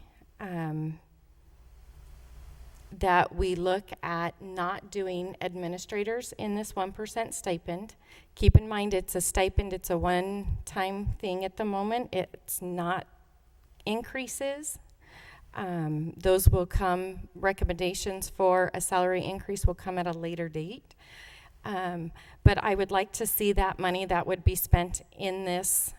Speaker 1: that we look at not doing administrators in this 1% stipend. Keep in mind it's a stipend, it's a one-time thing at the moment. It's not increases. Those will come, recommendations for a salary increase will come at a later date. But I would like to see that money that would be spent in this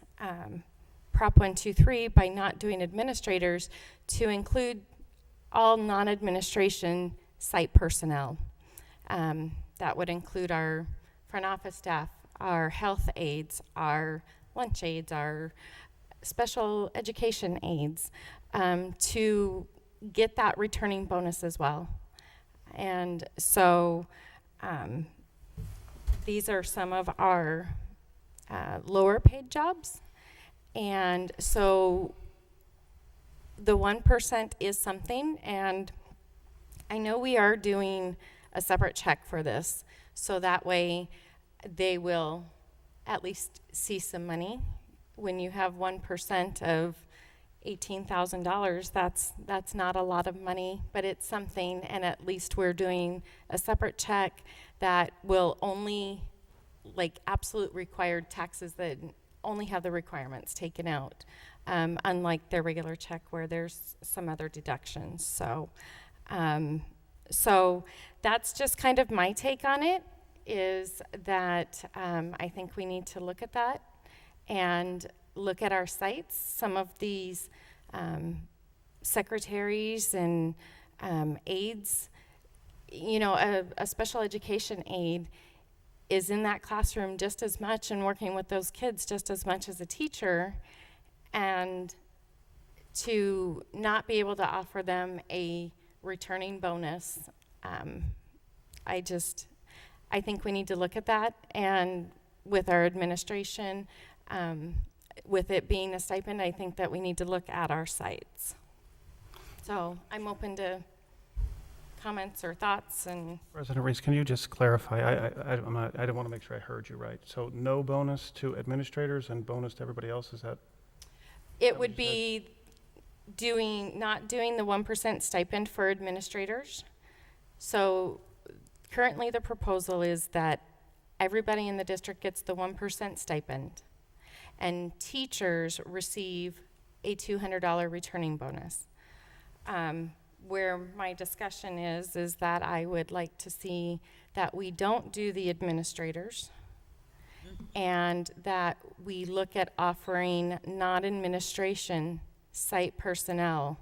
Speaker 1: Prop 123 by not doing administrators to include all non-administration site personnel. That would include our front office staff, our health aides, our lunch aides, our special education aides, to get that returning bonus as well. And so these are some of our lower paid jobs. And so the 1% is something, and I know we are doing a separate check for this, so that way they will at least see some money. When you have 1% of $18,000, that's not a lot of money, but it's something, and at least we're doing a separate check that will only, like, absolute required taxes that only have the requirements taken out, unlike their regular check where there's some other deductions. So that's just kind of my take on it, is that I think we need to look at that and look at our sites. Some of these secretaries and aides, you know, a special education aide is in that classroom just as much and working with those kids just as much as a teacher, and to not be able to offer them a returning bonus, I think we need to look at that. And with our administration, with it being a stipend, I think that we need to look at our sites. So I'm open to comments or thoughts. And
Speaker 15: President Reese, can you just clarify? I don't want to make sure I heard you right. So no bonus to administrators and bonus to everybody else, is that?
Speaker 1: it would be not doing the 1% stipend for administrators. So currently the proposal is that everybody in the district gets the 1% stipend, and teachers receive a $200 returning bonus. Where my discussion is that I would like to see that we don't do the administrators, and that we look at offering non-administration site personnel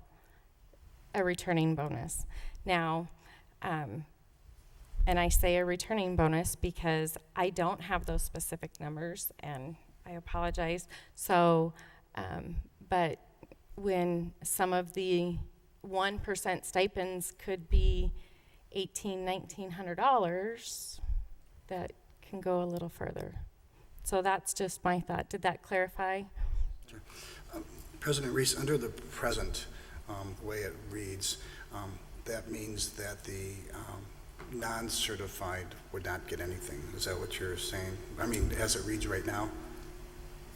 Speaker 1: a returning bonus. Now, and I say a returning bonus because I don't have those specific numbers, and I apologize. So, but when some of the 1% stipends could be $1,900, $1,900, that can go a little further. So that's just my thought. Did that clarify?
Speaker 13: President Reese, under the present, the way it reads, that means that the non-certified would not get anything. Is that what you're saying? I mean, as it reads right now?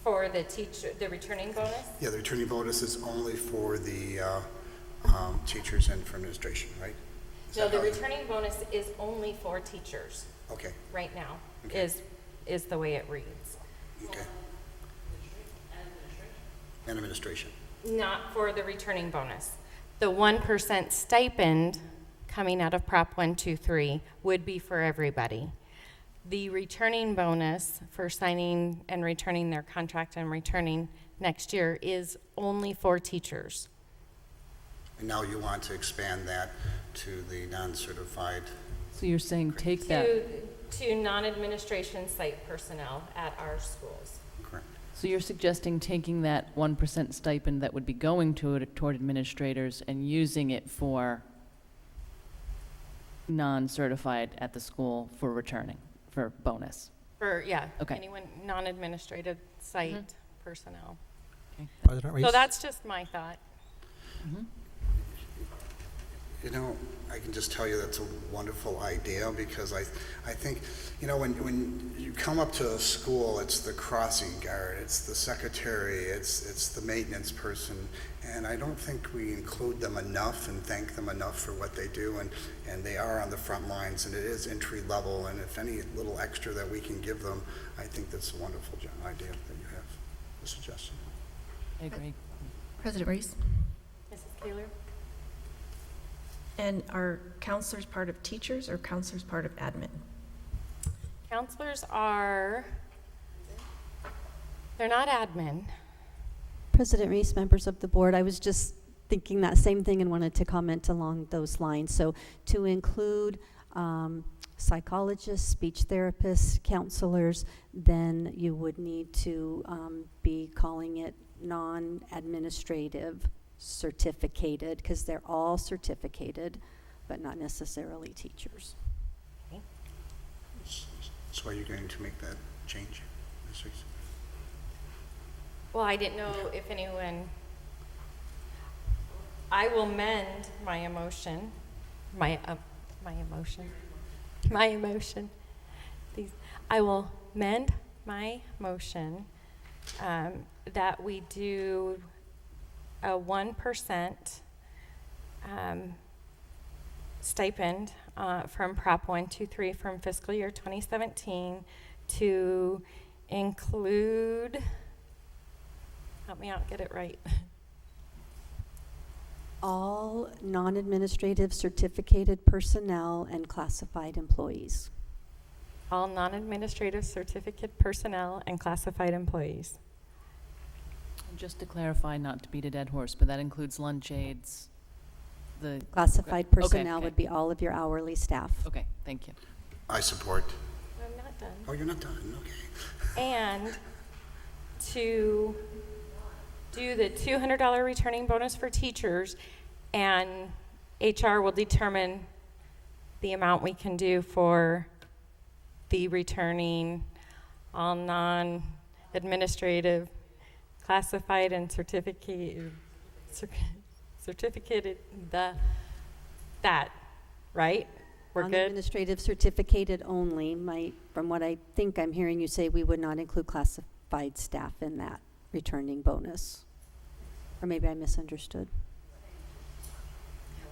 Speaker 1: For the teacher, the returning bonus?
Speaker 13: Yeah, the returning bonus is only for the teachers and for administration, right?
Speaker 1: No, the returning bonus is only for teachers.
Speaker 13: Okay.
Speaker 1: Right now,
Speaker 13: Okay.
Speaker 1: is the way it reads.
Speaker 13: Okay. And administration.
Speaker 1: Not for the returning bonus. The 1% stipend coming out of Prop 123 would be for everybody. The returning bonus for signing and returning their contract and returning next year is only for teachers.
Speaker 13: And now you want to expand that to the non-certified.
Speaker 3: So you're saying take that,
Speaker 1: To non-administration site personnel at our schools.
Speaker 13: Correct.
Speaker 3: so you're suggesting taking that 1% stipend that would be going toward administrators and using it for non-certified at the school for returning, for bonus?
Speaker 1: For, yeah,
Speaker 3: Okay.
Speaker 1: anyone, non-administrative site personnel.
Speaker 2: President Reese?
Speaker 1: So that's just my thought.
Speaker 13: You know, I can just tell you that's a wonderful idea because I think, you know, when you come up to a school, it's the crossing guard, it's the secretary, it's the maintenance person, and I don't think we include them enough and thank them enough for what they do, and they are on the front lines, and it is entry level, and if any little extra that we can give them, I think that's a wonderful idea that you have, a suggestion.
Speaker 3: I agree.
Speaker 11: President Reese?
Speaker 1: Mrs. Kaler?
Speaker 11: And are counselors part of teachers or counselors part of admin?
Speaker 1: Counselors are, they're not admin.
Speaker 14: President Reese, members of the board, I was just thinking that same thing and wanted to comment along those lines. So to include psychologists, speech therapists, counselors, then you would need to be calling it non-administrative certificated, because they're all certificated, but not necessarily teachers.
Speaker 13: So are you going to make that change, Ms. Reese?
Speaker 1: Well, I didn't know if anyone, I will mend my emotion, I will mend my motion that we do a 1% stipend from Prop 123 from fiscal year 2017 to include, help me out, get it right.
Speaker 14: All non-administrative certificated personnel and classified employees.
Speaker 1: All non-administrative certificate personnel and classified employees.
Speaker 3: Just to clarify, not to beat a dead horse, but that includes lunch aides, the...
Speaker 14: Classified
Speaker 3: Okay,
Speaker 14: personnel
Speaker 3: okay.
Speaker 14: would be all of your hourly staff.
Speaker 3: Okay, thank you.
Speaker 13: I support.
Speaker 1: I'm not done.
Speaker 13: Oh, you're not done, okay.
Speaker 1: And to do the $200 returning bonus for teachers, and HR will determine the amount we can do for the returning all non-administrative classified and certificated, that, right? We're good?
Speaker 14: Non-administrative certificated only. From what I think I'm hearing you say, we would not include classified staff in that returning bonus. Or maybe I misunderstood.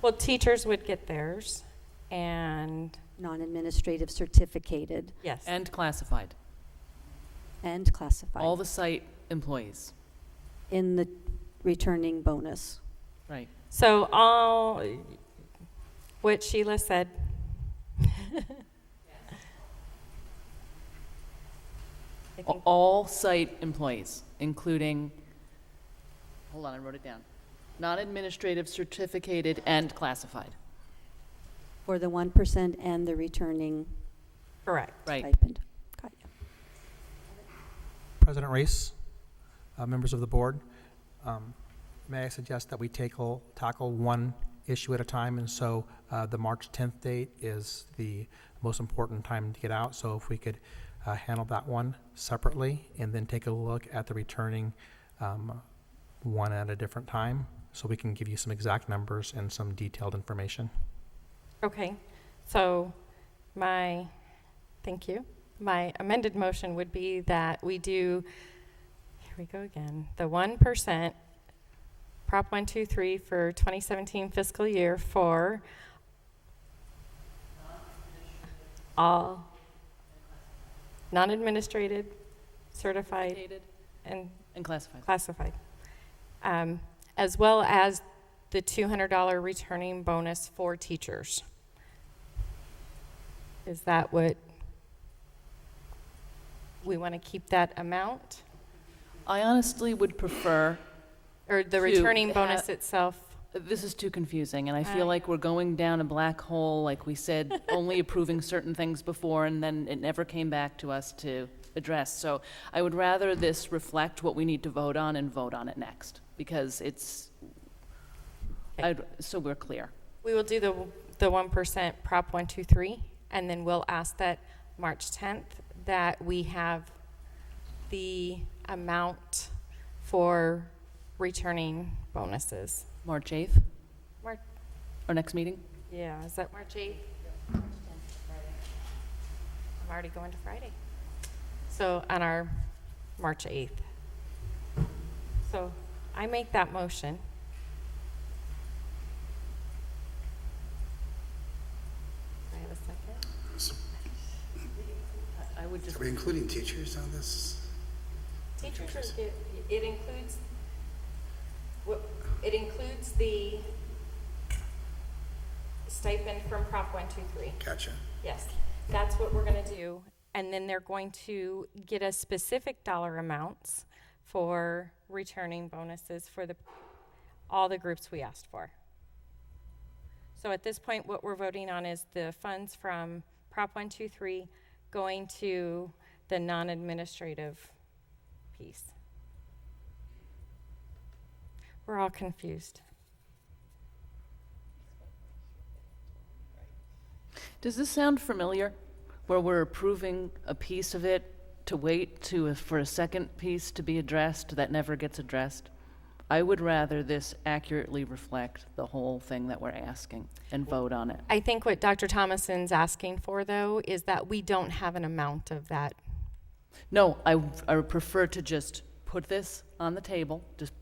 Speaker 1: Well, teachers would get theirs, and
Speaker 14: Non-administrative certificated
Speaker 1: yes.
Speaker 3: And classified.
Speaker 14: and classified
Speaker 3: All the site employees.
Speaker 14: in the returning bonus.
Speaker 3: Right.
Speaker 1: So all, what Sheila said.
Speaker 3: All site employees, including, hold on, I wrote it down. Non-administrative, certificated, and classified.
Speaker 14: For the 1% and the returning
Speaker 1: Correct.
Speaker 3: Right.
Speaker 14: stipend. Got you.
Speaker 2: President Reese, members of the board, may I suggest that we tackle one issue at a time? And so the March 10th date is the most important time to get out. So if we could handle that one separately and then take a look at the returning one at a different time so we can give you some exact numbers and some detailed information.
Speaker 1: Okay, so thank you. My amended motion would be that we do, here we go again, the 1% Prop 123 for 2017 fiscal year for all non-administrated, certified, and
Speaker 3: classified.
Speaker 1: As well as the $200 returning bonus for teachers. Is that what we want to keep that amount?
Speaker 3: I honestly would prefer.
Speaker 1: Or the
Speaker 3: to
Speaker 1: returning bonus
Speaker 3: ha-
Speaker 1: itself?
Speaker 3: This is too confusing, and I feel like we're going down a black hole, like we said, only approving certain things before, and then it never came back to us to address. So I would rather this reflect what we need to vote on and vote on it next, because it's, so we're clear.
Speaker 1: We will do the 1% Prop 123, and then we'll ask that March 10th that we have the amount for returning bonuses.
Speaker 3: March 8th?
Speaker 1: March.
Speaker 3: Our next meeting?
Speaker 1: Yeah, is that March 8th? March 10th, Friday. I'm already going to Friday. So on our March 8th. So I make that motion. Do I have a second?
Speaker 3: I would just.
Speaker 13: Are we including teachers on this?
Speaker 1: Teachers, it includes, it includes the stipend from Prop 123.
Speaker 13: Gotcha.
Speaker 1: Yes, that's what we're going to do. And then they're going to get us specific dollar amounts for returning bonuses for all the groups we asked for. So at this point, what we're voting on is the funds from Prop 123 going to the non-administrative piece. We're all confused.
Speaker 3: Does this sound familiar, where we're approving a piece of it to wait for a second piece to be addressed that never gets addressed? I would rather this accurately reflect the whole thing that we're asking and vote on it.
Speaker 1: I think what Dr. Thomason's asking for, though, is that we don't have an amount of that.
Speaker 3: No, I would prefer to just put this on the table, just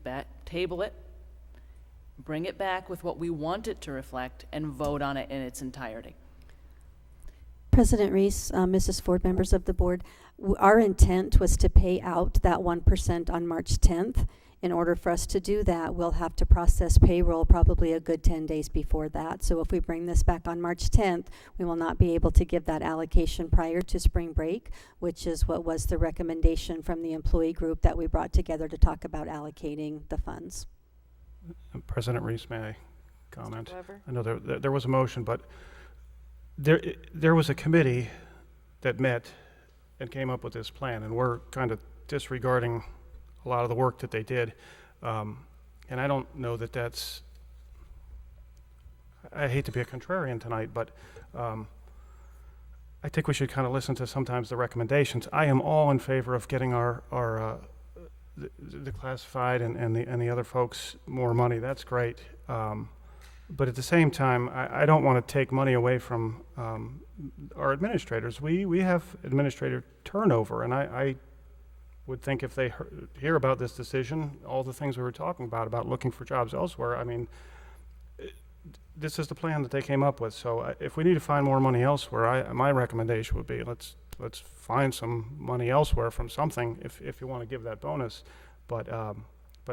Speaker 3: table it, bring it back with what we want it to reflect, and vote on it in its entirety.
Speaker 14: President Reese, Mrs. Ford, members of the board, our intent was to pay out that 1% on March 10th. In order for us to do that, we'll have to process payroll probably a good 10 days before that. So if we bring this back on March 10th, we will not be able to give that allocation prior to spring break, which is what was the recommendation from the employee group that we brought together to talk about allocating the funds.
Speaker 15: President Reese, may I comment?
Speaker 1: Glover?
Speaker 15: I know there was a motion, but there was a committee that met and came up with this plan, and we're kind of disregarding a lot of the work that they did. And I don't know that that's, I hate to be a contrarian tonight, but I think we should kind of listen to sometimes the recommendations. I am all in favor of getting the classified and the other folks more money. That's great. But at the same time, I don't want to take money away from our administrators. We have administrator turnover, and I would think if they hear about this decision, all the things we were talking about looking for jobs elsewhere, I mean, this is the plan that they came up with. So if we need to find more money elsewhere, my recommendation would be let's find some money elsewhere from something if you want to give that bonus. But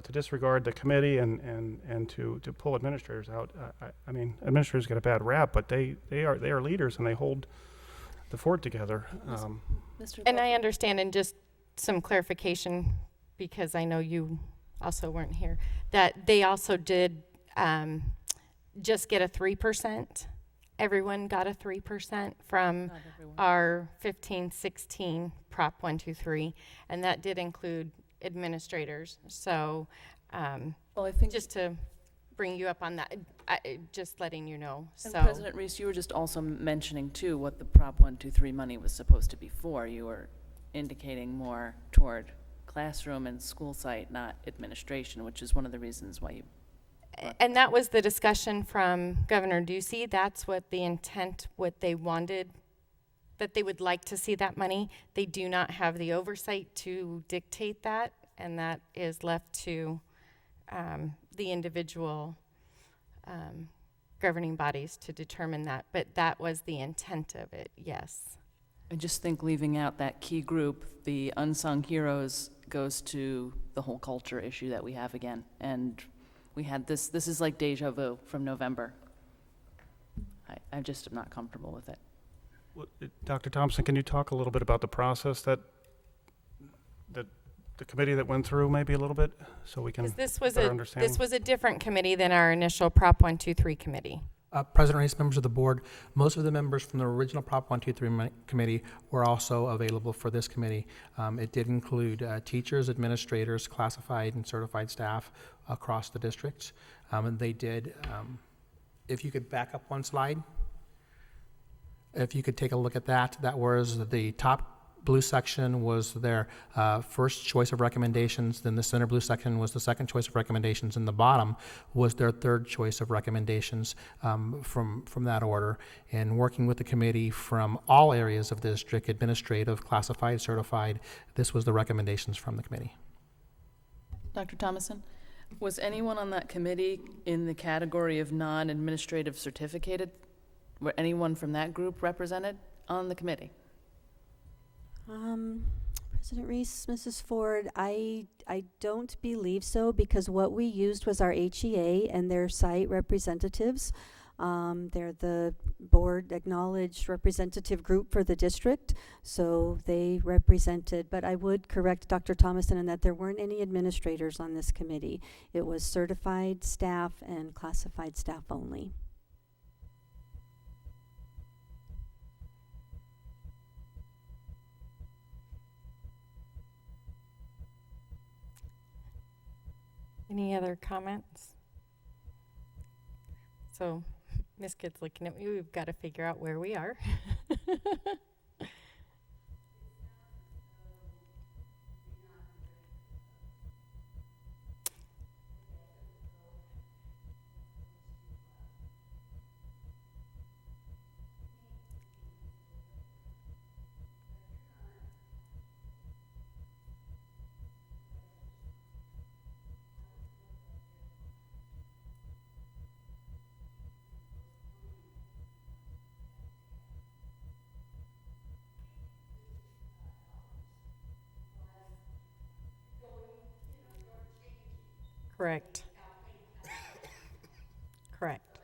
Speaker 15: to disregard the committee and to pull administrators out, I mean, administrators get a bad rap, but they are leaders and they hold the fort together.
Speaker 1: And I understand, and just some clarification, because I know you also weren't here, that they also did just get a 3%. Everyone got a 3% from our 15-16 Prop 123, and that did include administrators. So
Speaker 3: well, I think
Speaker 1: just to bring you up on that, just letting you know.
Speaker 3: And
Speaker 1: So
Speaker 3: President Reese, you were just also mentioning too what the Prop 123 money was supposed to be for. You were indicating more toward classroom and school site, not administration, which is one of the reasons why you.
Speaker 1: And that was the discussion from Governor Ducey. That's what the intent, what they wanted, that they would like to see that money. They do not have the oversight to dictate that, and that is left to the individual governing bodies to determine that. But that was the intent of it, yes.
Speaker 3: I just think leaving out that key group, the unsung heroes, goes to the whole culture issue that we have again. And we had this is like deja vu from November. I just am not comfortable with it.
Speaker 15: Dr. Thompson, can you talk a little bit about the process that the committee that went through maybe a little bit, so we can better understand?
Speaker 1: This was a different committee than our initial Prop 123 committee.
Speaker 2: President Reese, members of the board, most of the members from the original Prop 123 committee were also available for this committee. It did include teachers, administrators, classified and certified staff across the districts. And they did, if you could back up one slide, if you could take a look at that, that was the top blue section was their first choice of recommendations, then the center blue section was the second choice of recommendations, and the bottom was their third choice of recommendations from that order. And working with the committee from all areas of the district, administrative, classified, certified, this was the recommendations from the committee.
Speaker 3: Dr. Thomason, was anyone on that committee in the category of non-administrative certificated? Were anyone from that group represented on the committee?
Speaker 14: President Reese, Mrs. Ford, I don't believe so, because what we used was our HEA and their site representatives. They're the board acknowledged representative group for the district, so they represented, but I would correct Dr. Thomason in that there weren't any administrators on this committee. It was certified staff and classified staff only.
Speaker 1: Any other comments? So, Ms. Kidd's looking at me. We've got to figure out where we are. Correct. Correct.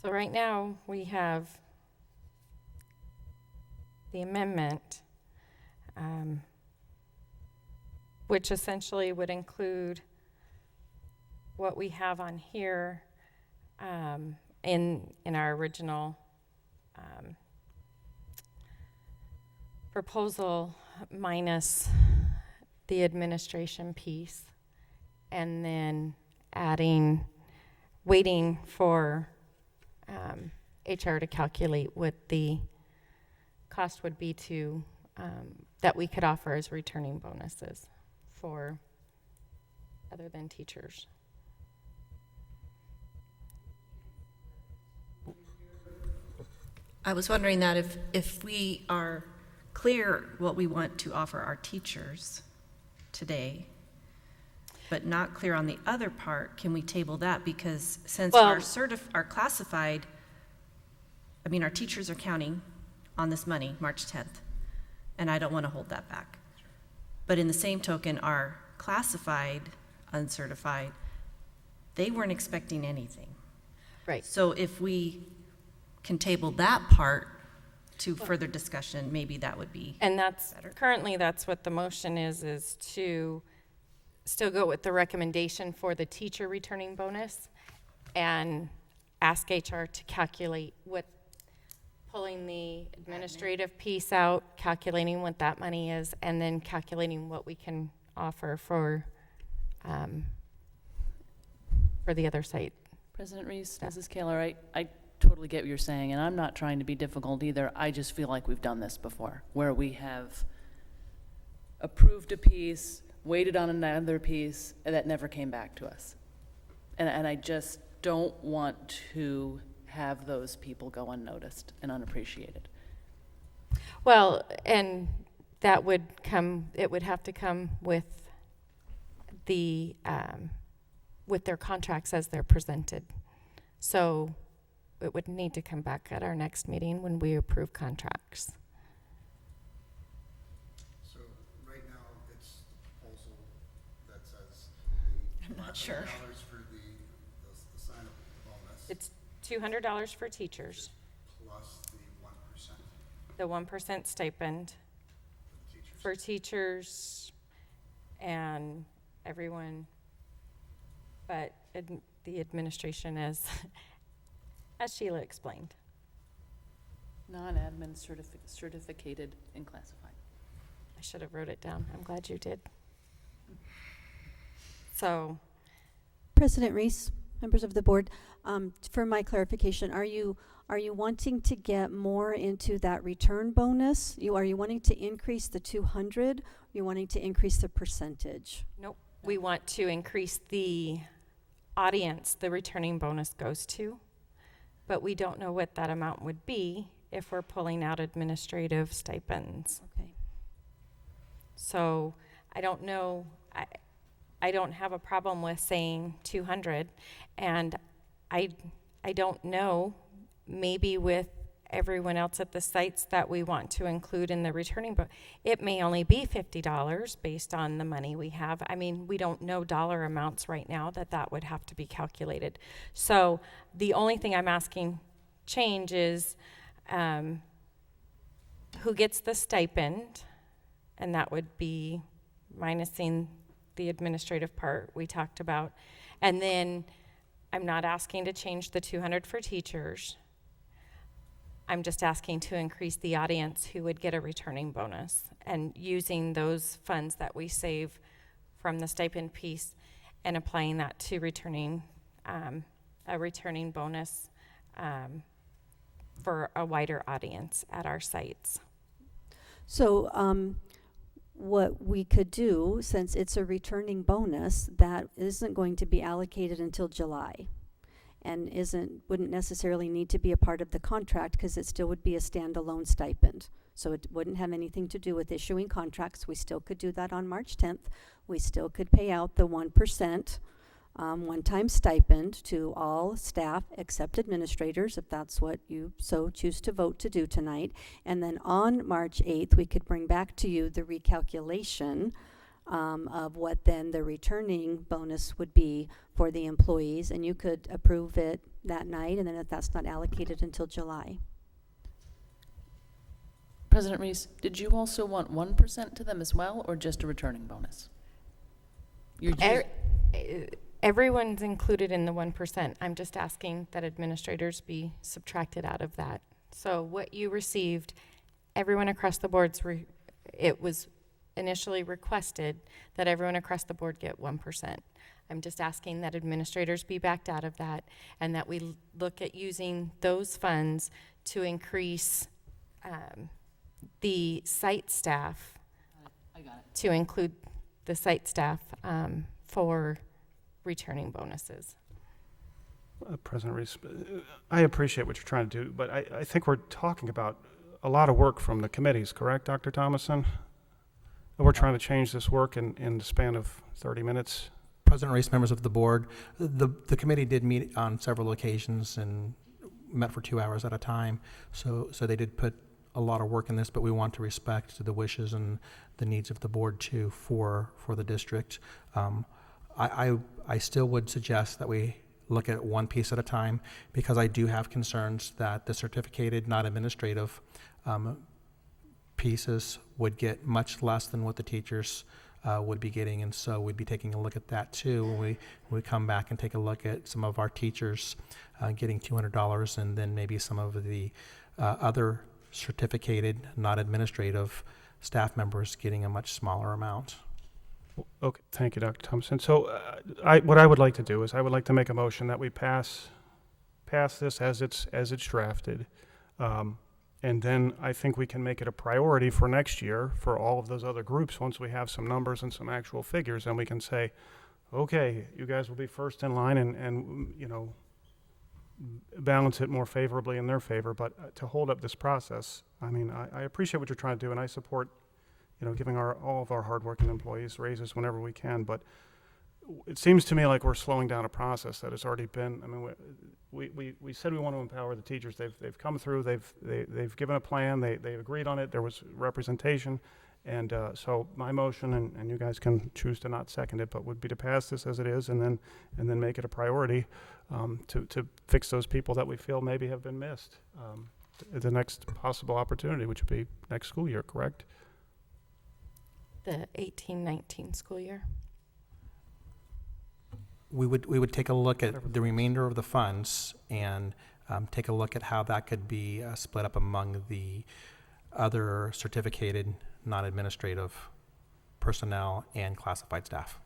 Speaker 1: So right now we have the amendment, which essentially would include what we have on here in our original proposal, minus the administration piece, and then waiting for HR to calculate what the cost would be to that we could offer as returning bonuses for other than teachers.
Speaker 11: I was wondering that if we are clear what we want to offer our teachers today, but not clear on the other part, can we table that? Because since our classified, our teachers are counting on this money March 10th, and I don't want to hold that back. But in the same token, our classified, uncertified, they weren't expecting anything.
Speaker 1: Right.
Speaker 11: So if we can table that part to further discussion, maybe that would be
Speaker 1: and that's
Speaker 11: better.
Speaker 1: Currently that's what the motion is to still go with the recommendation for the teacher returning bonus and ask HR to calculate what pulling the administrative piece out, calculating what that money is, and then calculating what we can offer for the other site.
Speaker 3: President Reese, Mrs. Kaler, I totally get what you're saying, and I'm not trying to be difficult either. I just feel like we've done this before, where we have approved a piece, waited on another piece, and that never came back to us. And I just don't want to have those people go unnoticed and unappreciated.
Speaker 1: Well, and that would come, it would have to come with their contracts as they're presented. So it would need to come back at our next meeting when we approve contracts.
Speaker 13: So right now, it's the proposal that says
Speaker 11: I'm not sure.
Speaker 13: $500 for the sign-up bonus.
Speaker 1: It's $200 for teachers,
Speaker 13: Plus the 1%.
Speaker 1: the 1% stipend for teachers and everyone, but the administration is, as Sheila explained.
Speaker 3: Non-admin certificated and classified.
Speaker 1: I should have wrote it down. I'm glad you did. So,
Speaker 14: President Reese, members of the board, for my clarification, are you wanting to get more into that return bonus? Are you wanting to increase the 200? Or are you wanting to increase the percentage?
Speaker 1: nope. We want to increase the audience the returning bonus goes to, but we don't know what that amount would be if we're pulling out administrative stipends.
Speaker 14: Okay.
Speaker 1: So I don't know, I don't have a problem with saying 200, and I don't know, maybe with everyone else at the sites that we want to include in the returning, but it may only be $50 based on the money we have. I mean, we don't know dollar amounts right now that would have to be calculated. So the only thing I'm asking change is who gets the stipend, and that would be minusing the administrative part we talked about. And then I'm not asking to change the 200 for teachers. I'm just asking to increase the audience who would get a returning bonus, and using those funds that we save from the stipend piece and applying that to returning a returning bonus for a wider audience at our sites.
Speaker 14: So what we could do, since it's a returning bonus, that isn't going to be allocated until July, and wouldn't necessarily need to be a part of the contract because it still would be a standalone stipend. So it wouldn't have anything to do with issuing contracts. We still could do that on March 10th. We still could pay out the 1% one-time stipend to all staff except administrators, if that's what you so choose to vote to do tonight. And then on March 8th, we could bring back to you the recalculation of what then the returning bonus would be for the employees, and you could approve it that night, and then if that's not allocated until July.
Speaker 3: President Reese, did you also want 1% to them as well, or just a returning bonus?
Speaker 1: Everyone's included in the 1%. I'm just asking that administrators be subtracted out of that. So what you received, everyone across the board's, it was initially requested that everyone across the board get 1%. I'm just asking that administrators be backed out of that, and that we look at using those funds to increase the site staff, to include the site staff for returning bonuses.
Speaker 15: President Reese, I appreciate what you're trying to do, but I think we're talking about a lot of work from the committees, correct, Dr. Thomason? We're trying to change this work in the span of 30 minutes.
Speaker 2: President Reese, members of the board, the committee did meet on several occasions and met for 2 hours at a time. So they did put a lot of work in this, but we want to respect the wishes and the needs of the board too for the district. I still would suggest that we look at one piece at a time, because I do have concerns that the certificated, not administrative pieces would get much less than what the teachers would be getting, and so we'd be taking a look at that too when we come back and take a look at some of our teachers getting $200, and then maybe some of the other certificated, not administrative staff members getting a much smaller amount.
Speaker 15: Okay, thank you, Dr. Thompson. So what I would like to do is I would like to make a motion that we pass this as it's drafted. And then I think we can make it a priority for next year for all of those other groups. Once we have some numbers and some actual figures, then we can say, okay, you guys will be first in line and you know, balance it more favorably in their favor. But to hold up this process, I mean, I appreciate what you're trying to do, and I support, you know, giving all of our hardworking employees raises whenever we can. But it seems to me like we're slowing down a process that has already been. I mean, we said we want to empower the teachers. They've come through. They've given a plan. They agreed on it. There was representation, and so my motion, and you guys can choose to not second it, but would be to pass this as it is, and then make it a priority to fix those people that we feel maybe have been missed. The next possible opportunity, which would be next school year, correct?
Speaker 1: The 18-19 school year.
Speaker 2: We would take a look at the remainder of the funds and take a look at how that could be split up among the other certificated, non-administrative personnel and classified staff.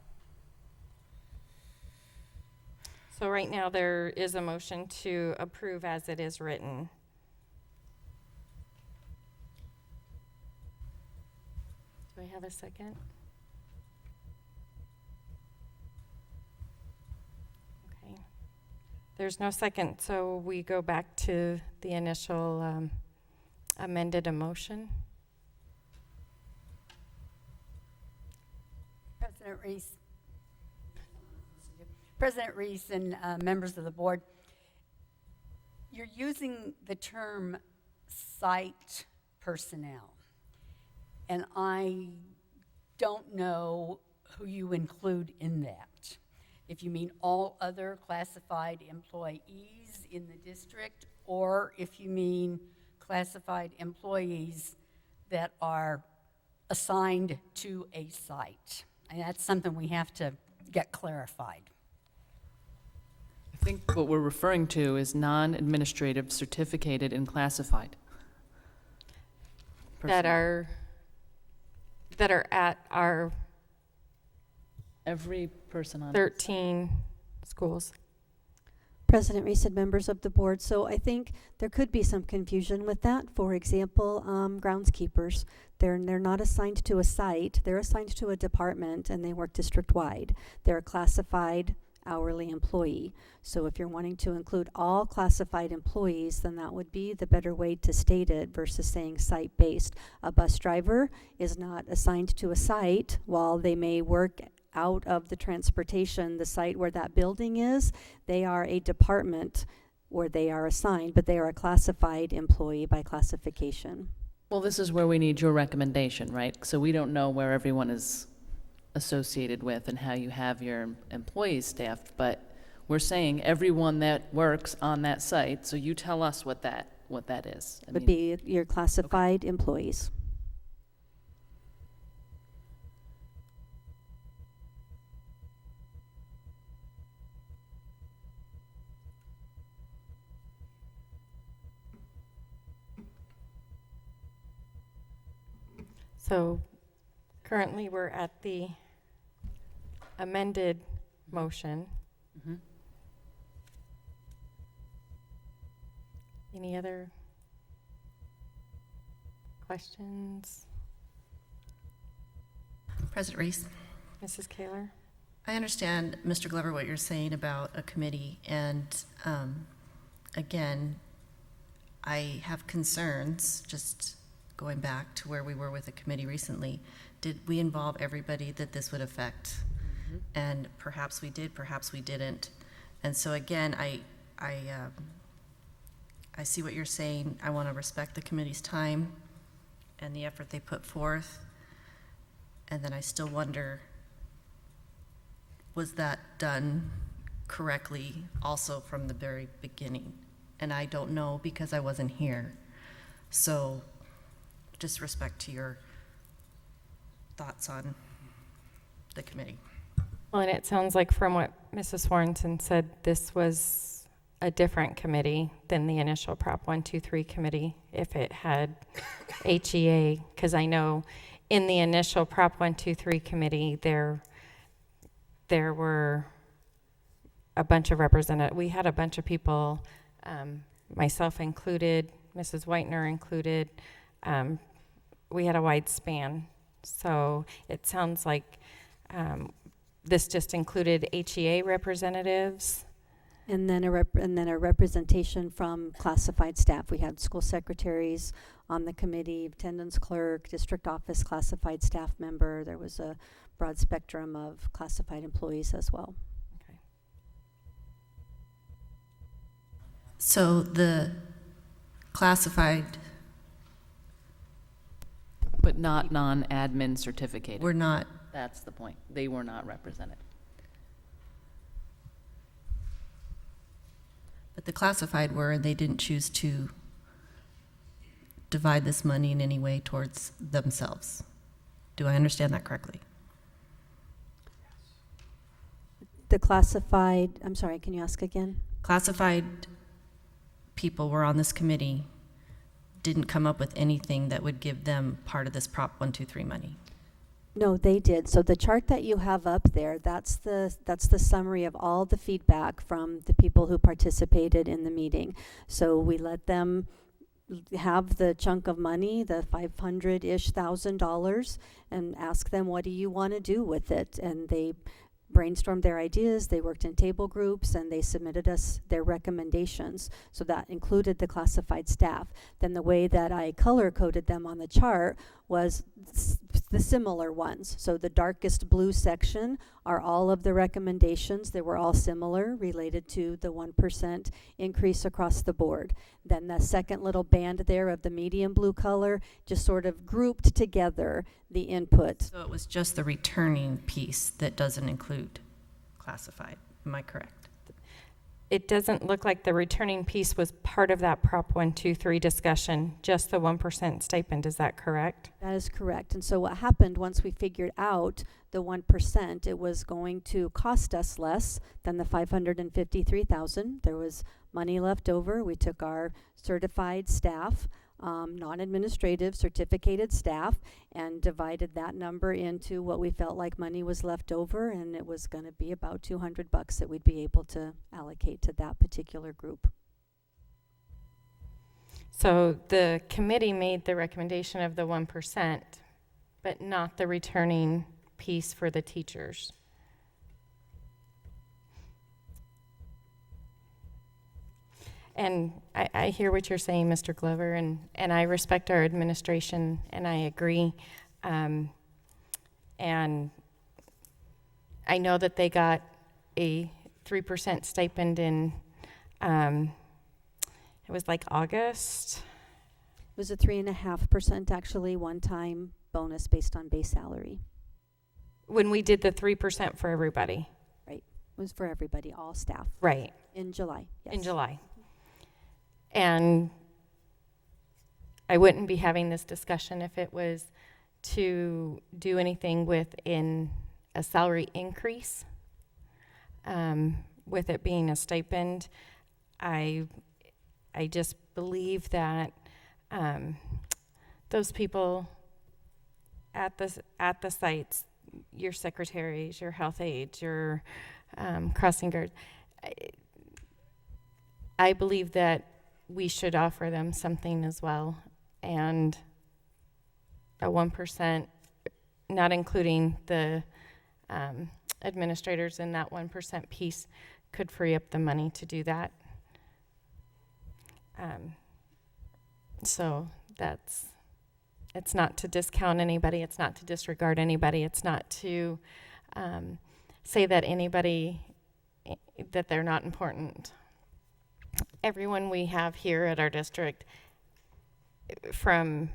Speaker 1: So right now there is a motion to approve as it is written. Do I have a second? Okay. There's no second, so we go back to the initial amended motion.
Speaker 16: President Reese and members of the board, you're using the term site personnel, and I don't know who you include in that. If you mean all other classified employees in the district, or if you mean classified employees that are assigned to a site. And that's something we have to get clarified.
Speaker 3: I think what we're referring to is non-administrative, certificated, and classified.
Speaker 1: That are at our
Speaker 3: Every person on
Speaker 1: 13 schools.
Speaker 14: President Reese and members of the board, so I think there could be some confusion with that. For example, groundskeepers, they're not assigned to a site, they're assigned to a department and they work district-wide. They're a classified hourly employee. So if you're wanting to include all classified employees, then that would be the better way to state it versus saying site-based. A bus driver is not assigned to a site. While they may work out of the transportation, the site where that building is, they are a department where they are assigned, but they are a classified employee by classification.
Speaker 3: Well, this is where we need your recommendation, right? So we don't know where everyone is associated with and how you have your employees staffed, but we're saying everyone that works on that site, so you tell us what that is.
Speaker 14: Would be your classified employees.
Speaker 1: So currently we're at the amended motion.
Speaker 3: Mm-hmm.
Speaker 1: Any other questions?
Speaker 11: President Reese.
Speaker 1: Mrs. Kaler?
Speaker 11: I understand, Mr. Glover, what you're saying about a committee, and again, I have concerns, just going back to where we were with the committee recently. Did we involve everybody that this would affect? Mm-hmm. And perhaps we did, perhaps we didn't. And so again, I see what you're saying. I want to respect the committee's time and the effort they put forth. And then I still wonder, was that done correctly also from the very beginning? And I don't know because I wasn't here. So just respect to your thoughts on the committee.
Speaker 1: Well, and it sounds like from what Mrs. Swarnson said, this was a different committee than the initial Prop 123 committee if it had HEA, because I know in the initial Prop 123 committee there were a bunch of representatives. We had a bunch of people, myself included, Mrs. Whitener included. We had a wide span. So it sounds like this just included HEA representatives.
Speaker 14: And then a representation from classified staff. We had school secretaries on the committee, attendance clerk, district office classified staff member. There was a broad spectrum of classified employees as well.
Speaker 1: Okay.
Speaker 11: So the classified
Speaker 3: But not non-admin certificated.
Speaker 11: were not,
Speaker 3: That's the point. They were not represented.
Speaker 11: but the classified were, and they didn't choose to divide this money in any way towards themselves. Do I understand that correctly?
Speaker 14: The classified, I'm sorry, can you ask again?
Speaker 11: Classified people were on this committee, didn't come up with anything that would give them part of this Prop 123 money.
Speaker 14: No, they did. So the chart that you have up there, that's the summary of all the feedback from the people who participated in the meeting. So we let them have the chunk of money, the $500-ish thousand, and ask them, what do you want to do with it? And they brainstormed their ideas, they worked in table groups, and they submitted us their recommendations. So that included the classified staff. Then the way that I color coded them on the chart was the similar ones. So the darkest blue section are all of the recommendations. They were all similar, related to the 1% increase across the board. Then the second little band there of the medium blue color just sort of grouped together the input.
Speaker 11: So it was just the returning piece that doesn't include classified. Am I correct?
Speaker 1: It doesn't look like the returning piece was part of that Prop 123 discussion, just the 1% stipend. Is that correct?
Speaker 14: That is correct. And so what happened once we figured out the 1%, it was going to cost us less than the $553,000. There was money left over. We took our certified staff, non-administrative certificated staff, and divided that number into what we felt like money was left over, and it was going to be about $200 that we'd be able to allocate to that particular group.
Speaker 1: So the committee made the recommendation of the 1%, but not the returning piece for the teachers. And I hear what you're saying, Mr. Glover, and I respect our administration, and I agree. And I know that they got a 3% stipend in, it was like August.
Speaker 14: It was a 3.5% actually one-time bonus based on base salary.
Speaker 1: When we did the 3% for everybody.
Speaker 14: Right. It was for everybody, all staff.
Speaker 1: Right.
Speaker 14: In July, yes.
Speaker 1: In July. And I wouldn't be having this discussion if it was to do anything with in a salary increase. With it being a stipend, I just believe that those people at the sites, your secretaries, your health aides, your crossing guards, I believe that we should offer them something as well, and a 1%, not including the administrators in that 1% piece, could free up the money to do that. So it's not to discount anybody, it's not to disregard anybody, it's not to say that that they're not important. Everyone we have here at our district, from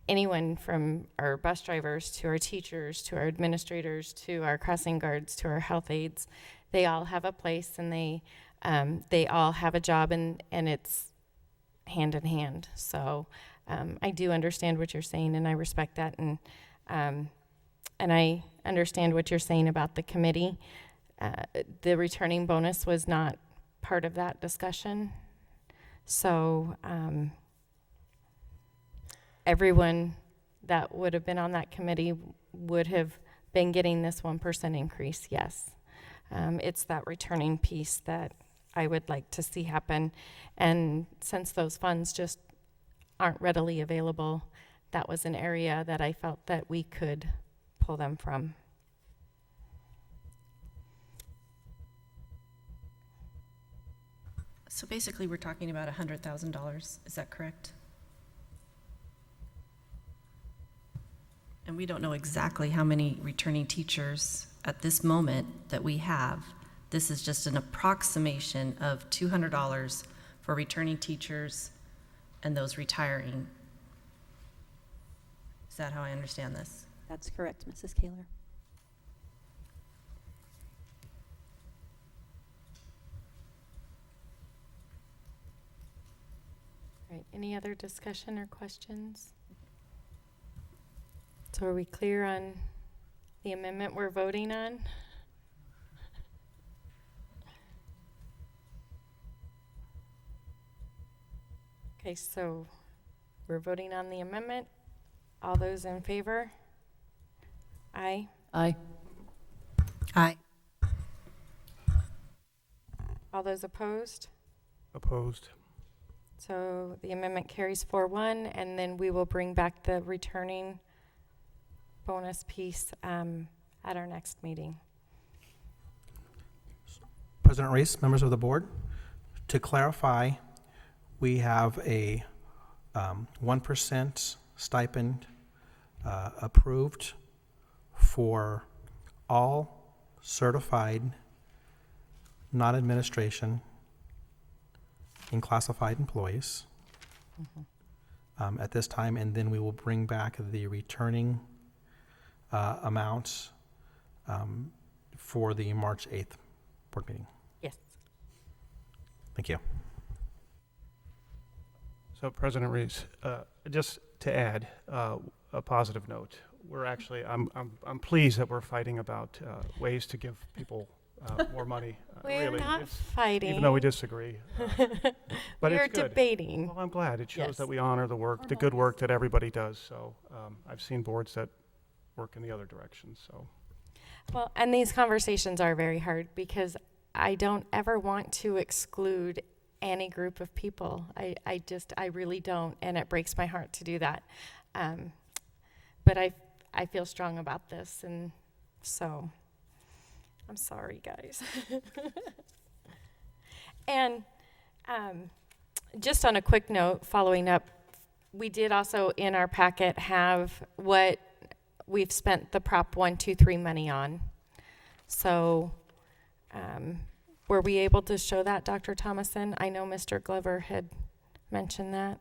Speaker 1: anyone from our bus drivers to our teachers to our administrators to our crossing guards to our health aides, they all have a place, and they all have a job, and it's hand in hand. So I do understand what you're saying, and I respect that, and I understand what you're saying about the committee. The returning bonus was not part of that discussion. So everyone that would have been on that committee would have been getting this 1% increase, yes. It's that returning piece that I would like to see happen. And since those funds just aren't readily available, that was an area that I felt that we could pull them from.
Speaker 11: So basically, we're talking about $100,000. Is that correct? And we don't know exactly how many returning teachers at this moment that we have. This is just an approximation of $200 for returning teachers and those retiring. Is that how I understand this?
Speaker 14: That's correct, Mrs. Kaler.
Speaker 1: Right, any other discussion or questions? So are we clear on the amendment we're voting on? Okay, so we're voting on the amendment. All those in favor? Aye.
Speaker 3: Aye.
Speaker 11: Aye.
Speaker 1: All those opposed?
Speaker 15: Opposed.
Speaker 1: So the amendment carries 4-1, and then we will bring back the returning bonus piece at our next meeting.
Speaker 2: President Reese, members of the board, to clarify, we have a 1% stipend approved for all certified non-administration and classified employees at this time, and then we will bring back the returning amounts for the March 8th board meeting.
Speaker 1: Yes.
Speaker 2: Thank you.
Speaker 15: So, President Reese, just to add a positive note, we're actually I'm pleased that we're fighting about ways to give people more money.
Speaker 1: We're
Speaker 15: really,
Speaker 1: not fighting.
Speaker 15: even though we disagree. But
Speaker 1: We're
Speaker 15: it's good.
Speaker 1: debating.
Speaker 15: Well, I'm glad it shows
Speaker 1: Yes.
Speaker 15: that we honor the work, the good work that everybody does. So I've seen boards that work in the other direction. So.
Speaker 1: Well, and these conversations are very hard because I don't ever want to exclude any group of people. I really don't, and it breaks my heart to do that. But I feel strong about this, and so I'm sorry, guys. And just on a quick note, following up, we did also in our packet have what we've spent the Prop 123 money on. So were we able to show that, Dr. Thomason? I know Mr. Glover had mentioned that.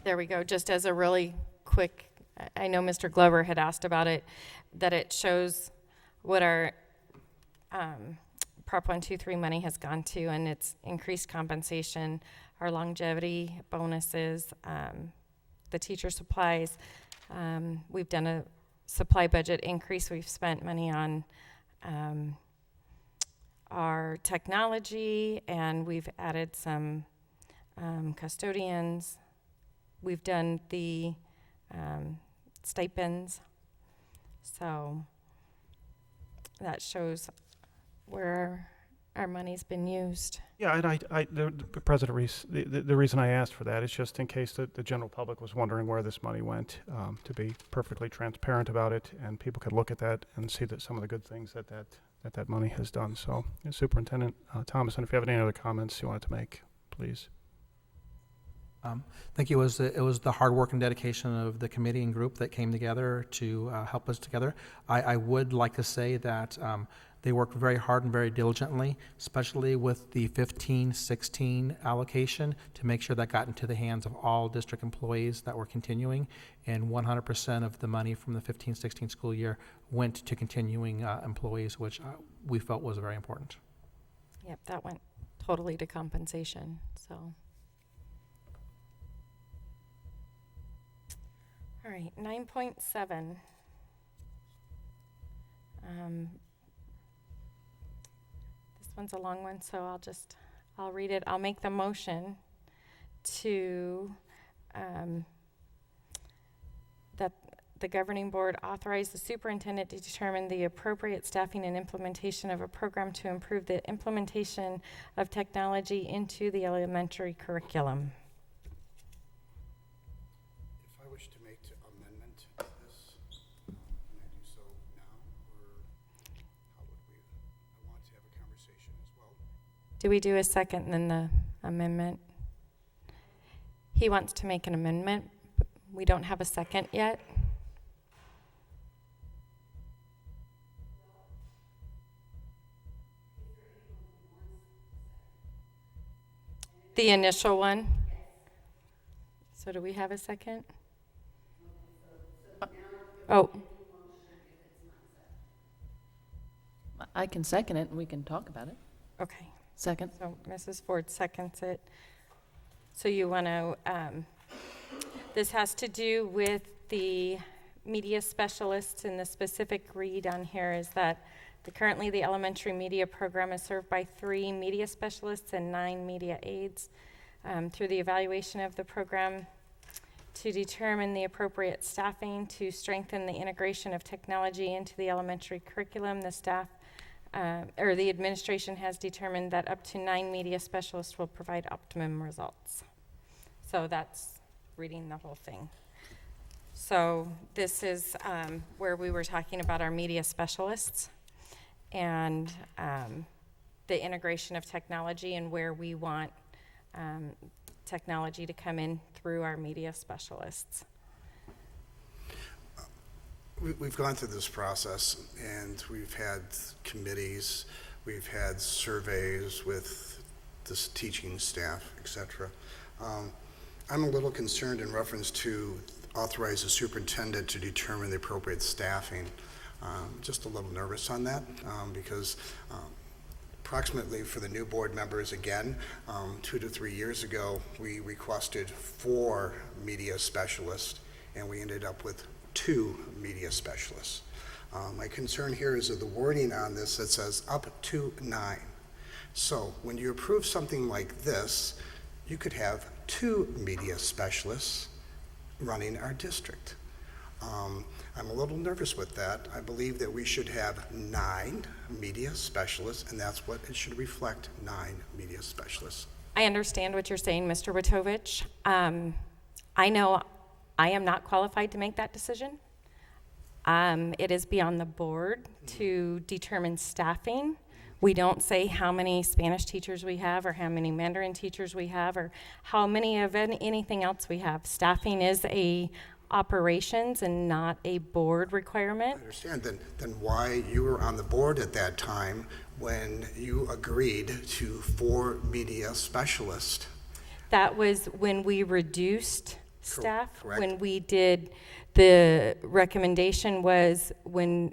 Speaker 1: There we go. Just as a really quick, I know Mr. Glover had asked about it, that it shows what our Prop 123 money has gone to, and it's increased compensation, our longevity bonuses, the teacher supplies. We've done a supply budget increase. We've spent money on our technology, and we've added some custodians. We've done the stipends, so that shows where our money's been used.
Speaker 15: Yeah, and President Reese, the reason I asked for that is just in case the general public was wondering where this money went, to be perfectly transparent about it, and people could look at that and see that some of the good things that money has done. So, Superintendent Thomason, if you have any other comments you wanted to make, please.
Speaker 2: Thank you. It was the hard work and dedication of the committee and group that came together to help us together. I would like to say that they worked very hard and very diligently, especially with the 15-16 allocation, to make sure that got into the hands of all district employees that were continuing, and 100% of the money from the 15-16 school year went to continuing employees, which we felt was very important.
Speaker 1: Yep, that went totally to compensation, so. All right, 9.7. This one's a long one, so I'll read it. I'll make the motion to, that the governing board authorize the superintendent to determine the appropriate staffing and implementation of a program to improve the implementation of technology into the elementary curriculum.
Speaker 13: If I wish to make an amendment to this, can I do so now, or how would we? I want to have a conversation as well.
Speaker 1: Do we do a second and then the amendment? He wants to make an amendment, but we don't have a second yet. The initial one? So do we have a second? Oh,
Speaker 3: I can second it and we can talk about it.
Speaker 1: okay.
Speaker 3: Second.
Speaker 1: So Mrs. Ford seconds it. So you want to, this has to do with the media specialists, and the specific read on here is that currently the elementary media program is served by 3 media specialists and 9 media aides. Through the evaluation of the program, to determine the appropriate staffing to strengthen the integration of technology into the elementary curriculum, the staff or the administration has determined that up to 9 media specialists will provide optimum results. So that's reading the whole thing. So this is where we were talking about our media specialists and the integration of technology and where we want technology to come in through our media specialists.
Speaker 13: We've gone through this process, and we've had committees, we've had surveys with this teaching staff, etc. I'm a little concerned in reference to authorize the superintendent to determine the appropriate staffing. Just a little nervous on that because approximately for the new board members, again, 2 to 3 years ago, we requested 4 media specialists, and we ended up with 2 media specialists. My concern here is that the wording on this that says up to 9. So when you approve something like this, you could have 2 media specialists running our district. I'm a little nervous with that. I believe that we should have 9 media specialists, and that's what it should reflect, 9 media specialists.
Speaker 1: I understand what you're saying, Mr. Witovich. I know I am not qualified to make that decision. It is beyond the board to determine staffing. We don't say how many Spanish teachers we have or how many Mandarin teachers we have or how many of anything else we have. Staffing is a operations and not a board requirement.
Speaker 13: I understand. Then why you were on the board at that time when you agreed to 4 media specialists?
Speaker 1: That was when we reduced staff.
Speaker 13: Correct.
Speaker 1: When we did, the recommendation was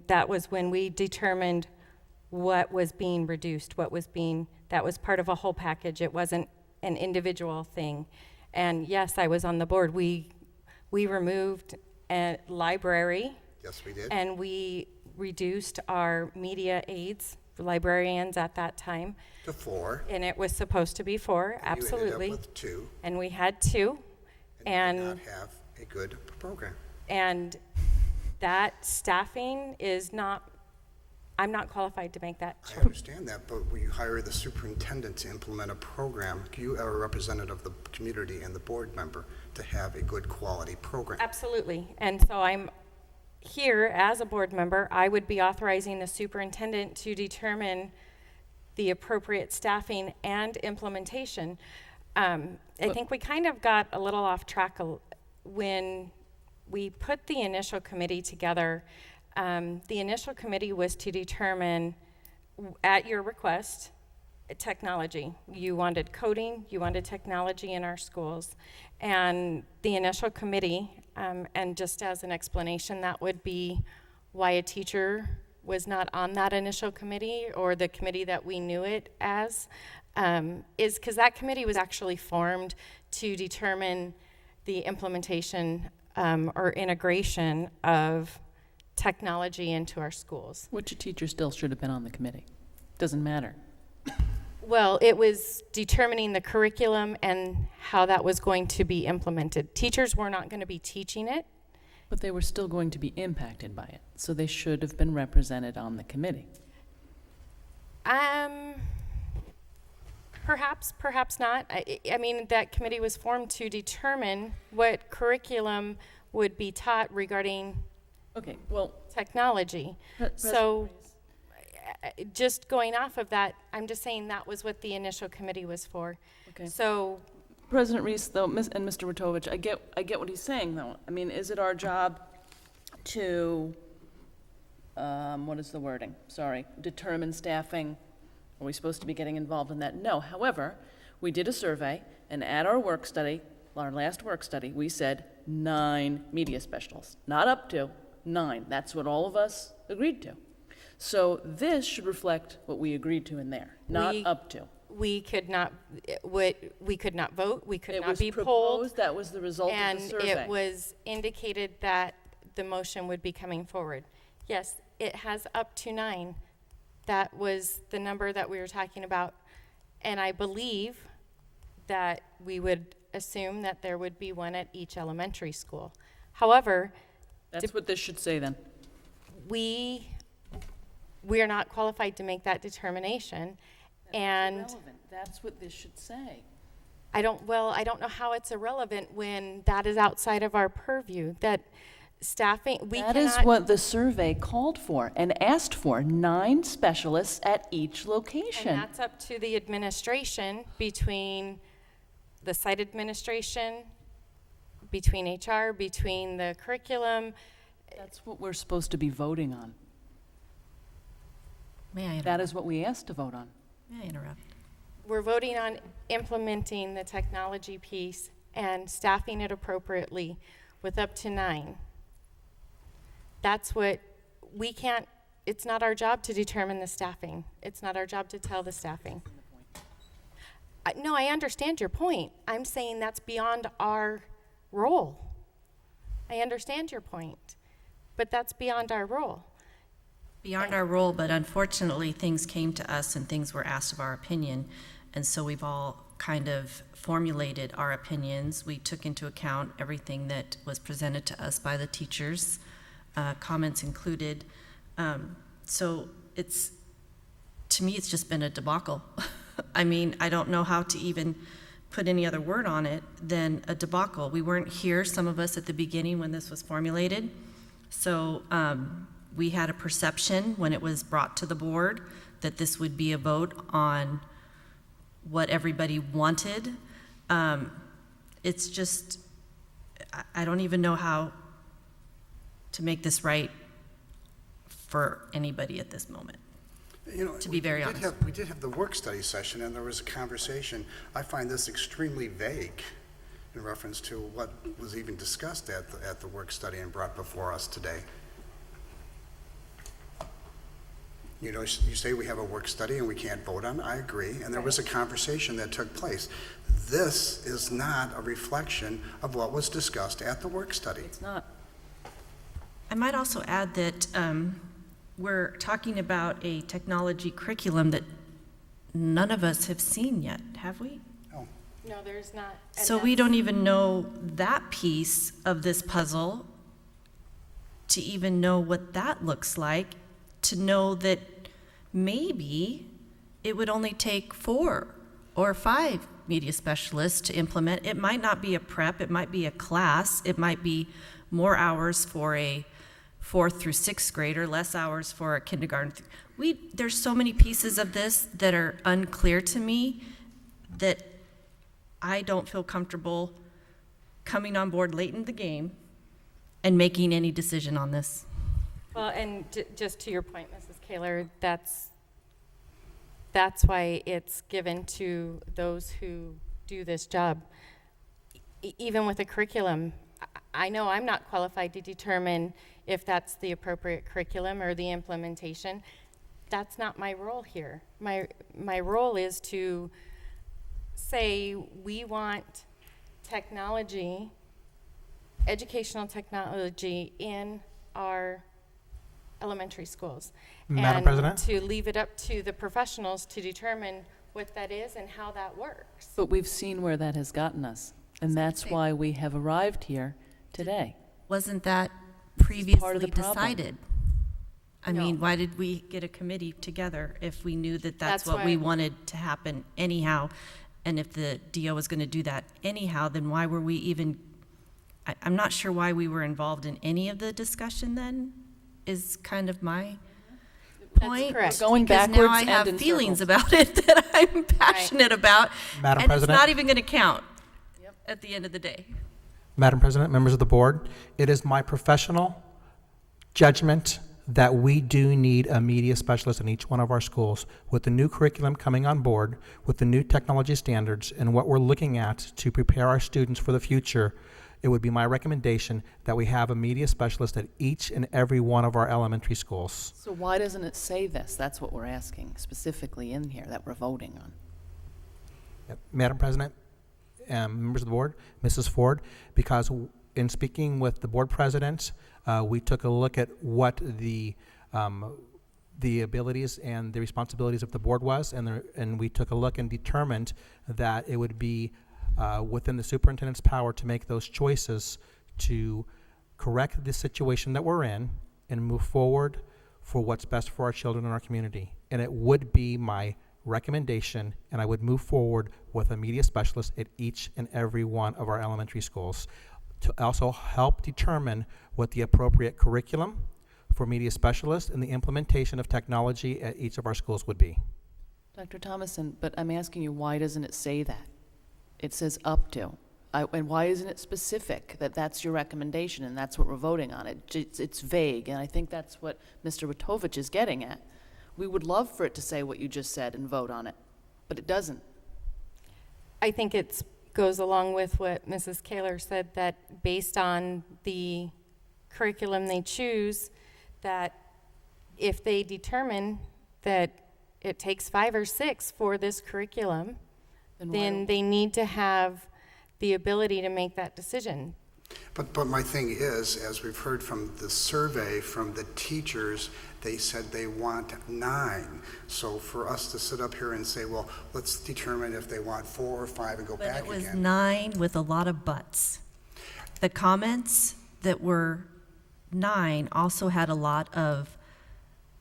Speaker 1: that was when we determined what was being reduced, that was part of a whole package. It wasn't an individual thing. And yes, I was on the board. We removed a library.
Speaker 13: Yes, we did.
Speaker 1: And we reduced our media aides, librarians at that time.
Speaker 13: To 4.
Speaker 1: And it was supposed to be 4, absolutely.
Speaker 13: You ended up with 2.
Speaker 1: And we had 2.
Speaker 13: And did not have a good program.
Speaker 1: And that staffing is not, I'm not qualified to make that choice.
Speaker 13: I understand that, but when you hire the superintendent to implement a program, you are a representative of the community and the board member to have a good quality program.
Speaker 1: Absolutely. And so I'm here as a board member. I would be authorizing the superintendent to determine the appropriate staffing and implementation. I think we kind of got a little off track when we put the initial committee together. The initial committee was to determine, at your request, technology. You wanted coding, you wanted technology in our schools. And the initial committee, and just as an explanation, that would be why a teacher was not on that initial committee or the committee that we knew it as, is because that committee was actually formed to determine the implementation or integration of technology into our schools.
Speaker 3: Which teacher still should have been on the committee. Doesn't matter.
Speaker 1: Well, it was determining the curriculum and how that was going to be implemented. Teachers were not going to be teaching it.
Speaker 3: But they were still going to be impacted by it, so they should have been represented on the committee.
Speaker 1: Perhaps, perhaps not. I mean, that committee was formed to determine what curriculum would be taught regarding
Speaker 3: Okay, well,
Speaker 1: technology. So just going off of that, I'm just saying that was what the initial committee was for.
Speaker 3: Okay.
Speaker 1: So
Speaker 3: President Reese, though, and Mr. Ratovich, I get what he's saying, though. I mean, is it our job to, what is the wording? Sorry, determine staffing? Are we supposed to be getting involved in that? No. However, we did a survey, and at our work study, our last work study, we said 9 media specialists. Not up to, 9. That's what all of us agreed to. So this should reflect what we agreed to in there, not up to.
Speaker 1: we could not vote, we could
Speaker 3: It
Speaker 1: not
Speaker 3: was
Speaker 1: be polled.
Speaker 3: proposed, that was the result of the survey.
Speaker 1: And it was indicated that the motion would be coming forward. Yes, it has up to 9. That was the number that we were talking about. And I believe that we would assume that there would be one at each elementary school. However,
Speaker 3: That's what this should say then.
Speaker 1: we are not qualified to make that determination. And
Speaker 3: Irrelevant. That's what this should say.
Speaker 1: I don't know how it's irrelevant when that is outside of our purview, that staffing,
Speaker 3: That is what the survey called for and asked for, 9 specialists at each location.
Speaker 1: And that's up to the administration, between the site administration, between HR, between the curriculum.
Speaker 3: That's what we're supposed to be voting on.
Speaker 11: May I interrupt?
Speaker 3: That is what we asked to vote on.
Speaker 11: May I interrupt?
Speaker 1: We're voting on implementing the technology piece and staffing it appropriately with up to 9. That's what we can't, it's not our job to determine the staffing. It's not our job to tell the staffing. No, I understand your point. I'm saying that's beyond our role. I understand your point, but that's beyond our role.
Speaker 11: Beyond our role, but unfortunately, things came to us and things were asked of our opinion. And so we've all kind of formulated our opinions. We took into account everything that was presented to us by the teachers, comments included. So it's, to me, it's just been a debacle. I mean, I don't know how to even put any other word on it than a debacle. We weren't here, some of us, at the beginning when this was formulated. So we had a perception when it was brought to the board that this would be a vote on what everybody wanted. It's just, I don't even know how to make this right for anybody at this moment.
Speaker 13: You know,
Speaker 11: to be very honest.
Speaker 13: We did have the work study session, and there was a conversation. I find this extremely vague in reference to what was even discussed at the work study and brought before us today. You know, you say we have a work study and we can't vote on it. I agree, and there was a conversation that took place. This is not a reflection of what was discussed at the work study.
Speaker 3: It's not.
Speaker 11: I might also add that we're talking about a technology curriculum that none of us have seen yet, have we?
Speaker 1: No, there's not. And
Speaker 11: So we don't even know that piece of this puzzle, to even know what that looks like, to know that maybe it would only take 4 or 5 media specialists to implement. It might not be a prep, it might be a class, it might be more hours for a 4th through 6th grader, less hours for a kindergarten. There's so many pieces of this that are unclear to me that I don't feel comfortable coming on board late in the game and making any decision on this.
Speaker 1: Well, and just to your point, Mrs. Kaler, that's why it's given to those who do this job. Even with the curriculum, I know I'm not qualified to determine if that's the appropriate curriculum or the implementation. That's not my role here. My role is to say we want technology, educational technology in our elementary schools.
Speaker 2: Madam
Speaker 1: and
Speaker 2: President?
Speaker 1: to leave it up to the professionals to determine what that is and how that works.
Speaker 3: But we've seen where that has gotten us, and that's why we have arrived here today.
Speaker 11: Wasn't that
Speaker 3: part of the
Speaker 11: previously
Speaker 3: problem.
Speaker 11: decided? I mean, why did we get a committee together if we knew that that's
Speaker 1: That's
Speaker 11: what we
Speaker 1: why-
Speaker 11: wanted to happen anyhow? And if the DO was going to do that anyhow, then why were we even, I'm not sure why we were involved in any of the discussion then, is kind of my point.
Speaker 1: correct.
Speaker 3: Going
Speaker 11: Because
Speaker 3: backwards
Speaker 11: now I
Speaker 3: and
Speaker 11: have
Speaker 3: in
Speaker 11: feelings
Speaker 3: circles.
Speaker 11: about it that I'm passionate about.
Speaker 2: Madam
Speaker 11: And
Speaker 2: President?
Speaker 11: it's not even going to count at the end of the day.
Speaker 2: Madam President, members of the board, it is my professional judgment that we do need a media specialist in each one of our schools. With the new curriculum coming on board, with the new technology standards, and what we're looking at to prepare our students for the future, it would be my recommendation that we have a media specialist at each and every one of our elementary schools.
Speaker 3: So why doesn't it say this? That's what we're asking specifically in here that we're voting on.
Speaker 2: Yep. Madam President, members of the board, Mrs. Ford, because in speaking with the board president, we took a look at what the abilities and the responsibilities of the board was, and we took a look and determined that it would be within the superintendent's power to make those choices to correct the situation that we're in and move forward for what's best for our children and our community. And it would be my recommendation, and I would move forward with a media specialist at each and every one of our elementary schools to also help determine what the appropriate curriculum for media specialists and the implementation of technology at each of our schools would be.
Speaker 3: Dr. Thomason, but I'm asking you, why doesn't it say that? It says up to. And why isn't it specific that that's your recommendation and that's what we're voting on? It's vague, and I think that's what Mr. Witovich is getting at. We would love for it to say what you just said and vote on it, but it doesn't.
Speaker 1: I think it goes along with what Mrs. Kaler said, that based on the curriculum they choose, that if they determine that it takes 5 or 6 for this curriculum, then they need to have the ability to make that decision.
Speaker 13: But my thing is, as we've heard from the survey from the teachers, they said they want 9. So for us to sit up here and say, well, let's determine if they want 4 or 5 and go
Speaker 11: But
Speaker 13: back
Speaker 11: it was
Speaker 13: again.
Speaker 11: 9 with a lot of buts. The comments that were 9 also had a lot of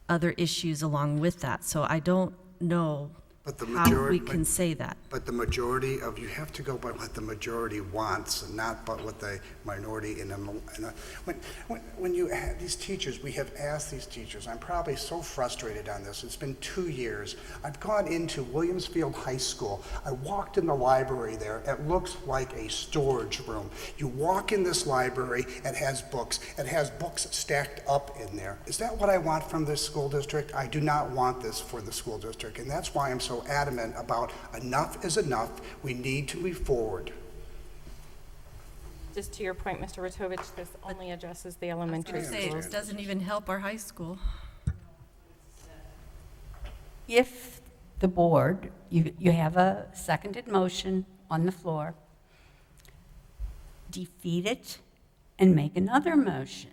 Speaker 11: other issues along with that. So I don't know
Speaker 13: But the
Speaker 11: how
Speaker 13: majority,
Speaker 11: we can say that.
Speaker 13: But the majority of, you have to go by what the majority wants, and not by what the minority when you add these teachers, we have asked these teachers, I'm probably so frustrated on this, it's been 2 years. I've gone into Williamsfield High School. I walked in the library there. It looks like a storage room. You walk in this library, it has books. It has books stacked up in there. Is that what I want from this school district? I do not want this for the school district, and that's why I'm so adamant about enough is enough. We need to move forward.
Speaker 1: Just to your point, Mr. Witovich, this only addresses the elementary
Speaker 11: Say,
Speaker 1: schools.
Speaker 11: it doesn't even help our high school.
Speaker 16: If the board, you have a seconded motion on the floor, defeat it and make another motion.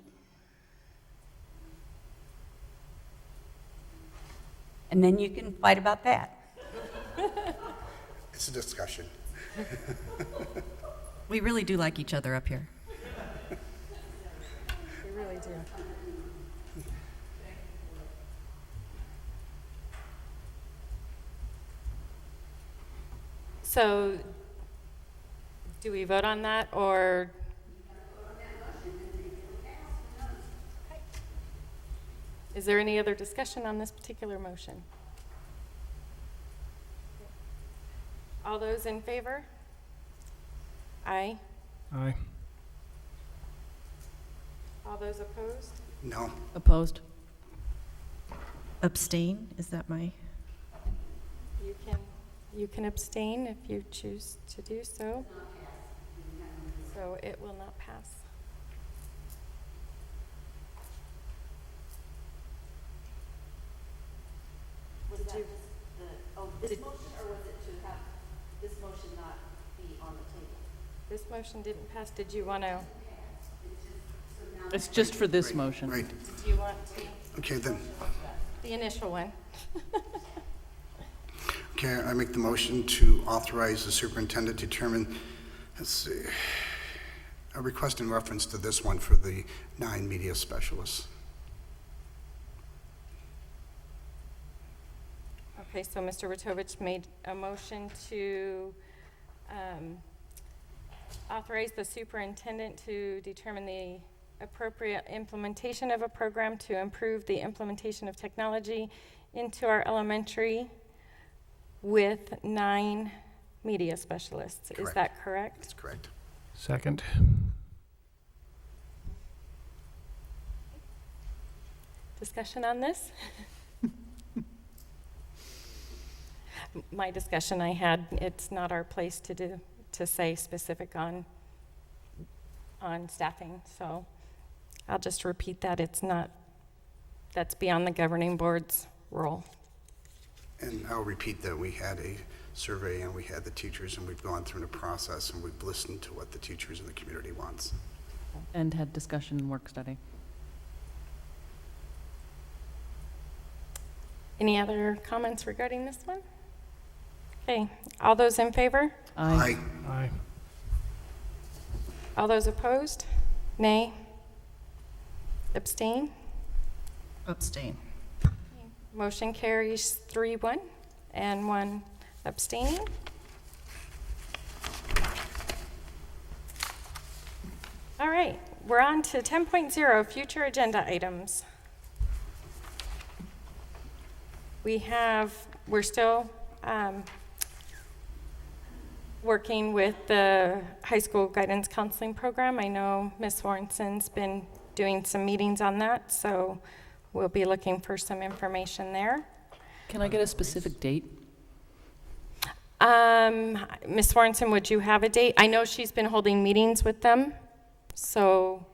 Speaker 16: And then you can fight about that.
Speaker 13: It's a discussion.
Speaker 11: We really do like each other up here.
Speaker 1: We really do. So, do we vote on that, or? Is there any other discussion on this particular motion? All those in favor? Aye.
Speaker 15: Aye.
Speaker 1: All those opposed?
Speaker 13: No.
Speaker 3: Opposed?
Speaker 11: Abstain, is that my?
Speaker 1: You can abstain if you choose to do so. So it will not pass.
Speaker 14: Was that just this motion, or was it to have this motion not be on the table?
Speaker 1: This motion didn't pass. Did you want to?
Speaker 3: It's just for this motion.
Speaker 13: Right.
Speaker 1: Do you want to?
Speaker 13: Okay, then.
Speaker 1: The initial one.
Speaker 13: Okay, I make the motion to authorize the superintendent to determine, let's see, a request in reference to this one for the 9 media specialists.
Speaker 1: Okay, so Mr. Witovich made a motion to authorize the superintendent to determine the appropriate implementation of a program to improve the implementation of technology into our elementary with 9 media specialists. Is
Speaker 13: Correct.
Speaker 1: that correct?
Speaker 13: That's correct.
Speaker 15: Second.
Speaker 1: Discussion on this? My discussion I had, it's not our place to say specific on staffing, so I'll just repeat that. It's not, that's beyond the governing board's role.
Speaker 13: And I'll repeat that we had a survey and we had the teachers and we've gone through the process and we've listened to what the teachers and the community wants.
Speaker 3: And had discussion and work study.
Speaker 1: Any other comments regarding this one? Okay, all those in favor?
Speaker 3: Aye.
Speaker 15: Aye.
Speaker 1: All those opposed? Nay? Abstain?
Speaker 11: Abstain.
Speaker 1: Motion carries 3-1 and 1 abstaining. All right, we're on to 10.0, future agenda items. We're still working with the high school guidance counseling program. I know Ms. Warrenson's been doing some meetings on that, so we'll be looking for some information there.
Speaker 3: Can I get a specific date?
Speaker 1: Ms. Warrenson, would you have a date? I know she's been holding meetings with them, so.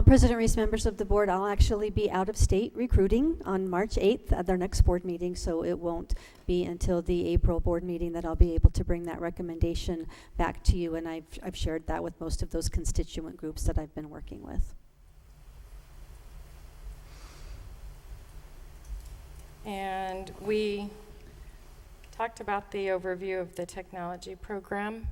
Speaker 14: President Reese, members of the board, I'll actually be out of state recruiting on March 8th at their next board meeting, so it won't be until the April board meeting that I'll be able to bring that recommendation back to you, and I've shared that with most of those constituent groups that I've been working with.
Speaker 1: And we talked about the overview of the technology program.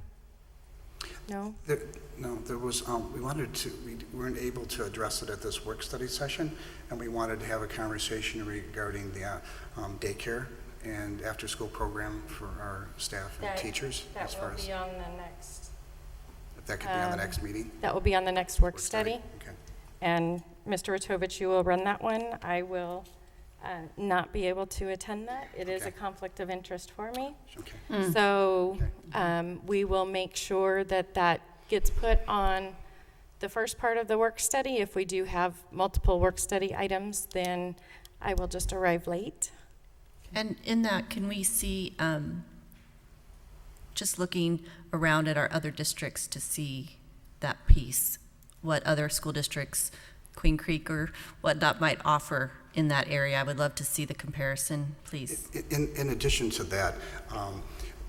Speaker 1: No?
Speaker 13: There was, we weren't able to address it at this work study session, and we wanted to have a conversation regarding the daycare and after-school program for our staff and teachers.
Speaker 1: That
Speaker 13: as far
Speaker 1: will
Speaker 13: as
Speaker 1: be on the next.
Speaker 13: if that could be on the next meeting.
Speaker 1: That will be on the next work study.
Speaker 13: Okay.
Speaker 1: And Mr. Witovich, you will run that one. I will not be able to attend that. It is a conflict of interest for me.
Speaker 13: Okay.
Speaker 1: So we will make sure that that gets put on the first part of the work study. If we do have multiple work study items, then I will just arrive late.
Speaker 11: And in that, can we see, just looking around at our other districts to see that piece, what other school districts, Queen Creek or whatnot, might offer in that area? I would love to see the comparison, please.
Speaker 13: In addition to that,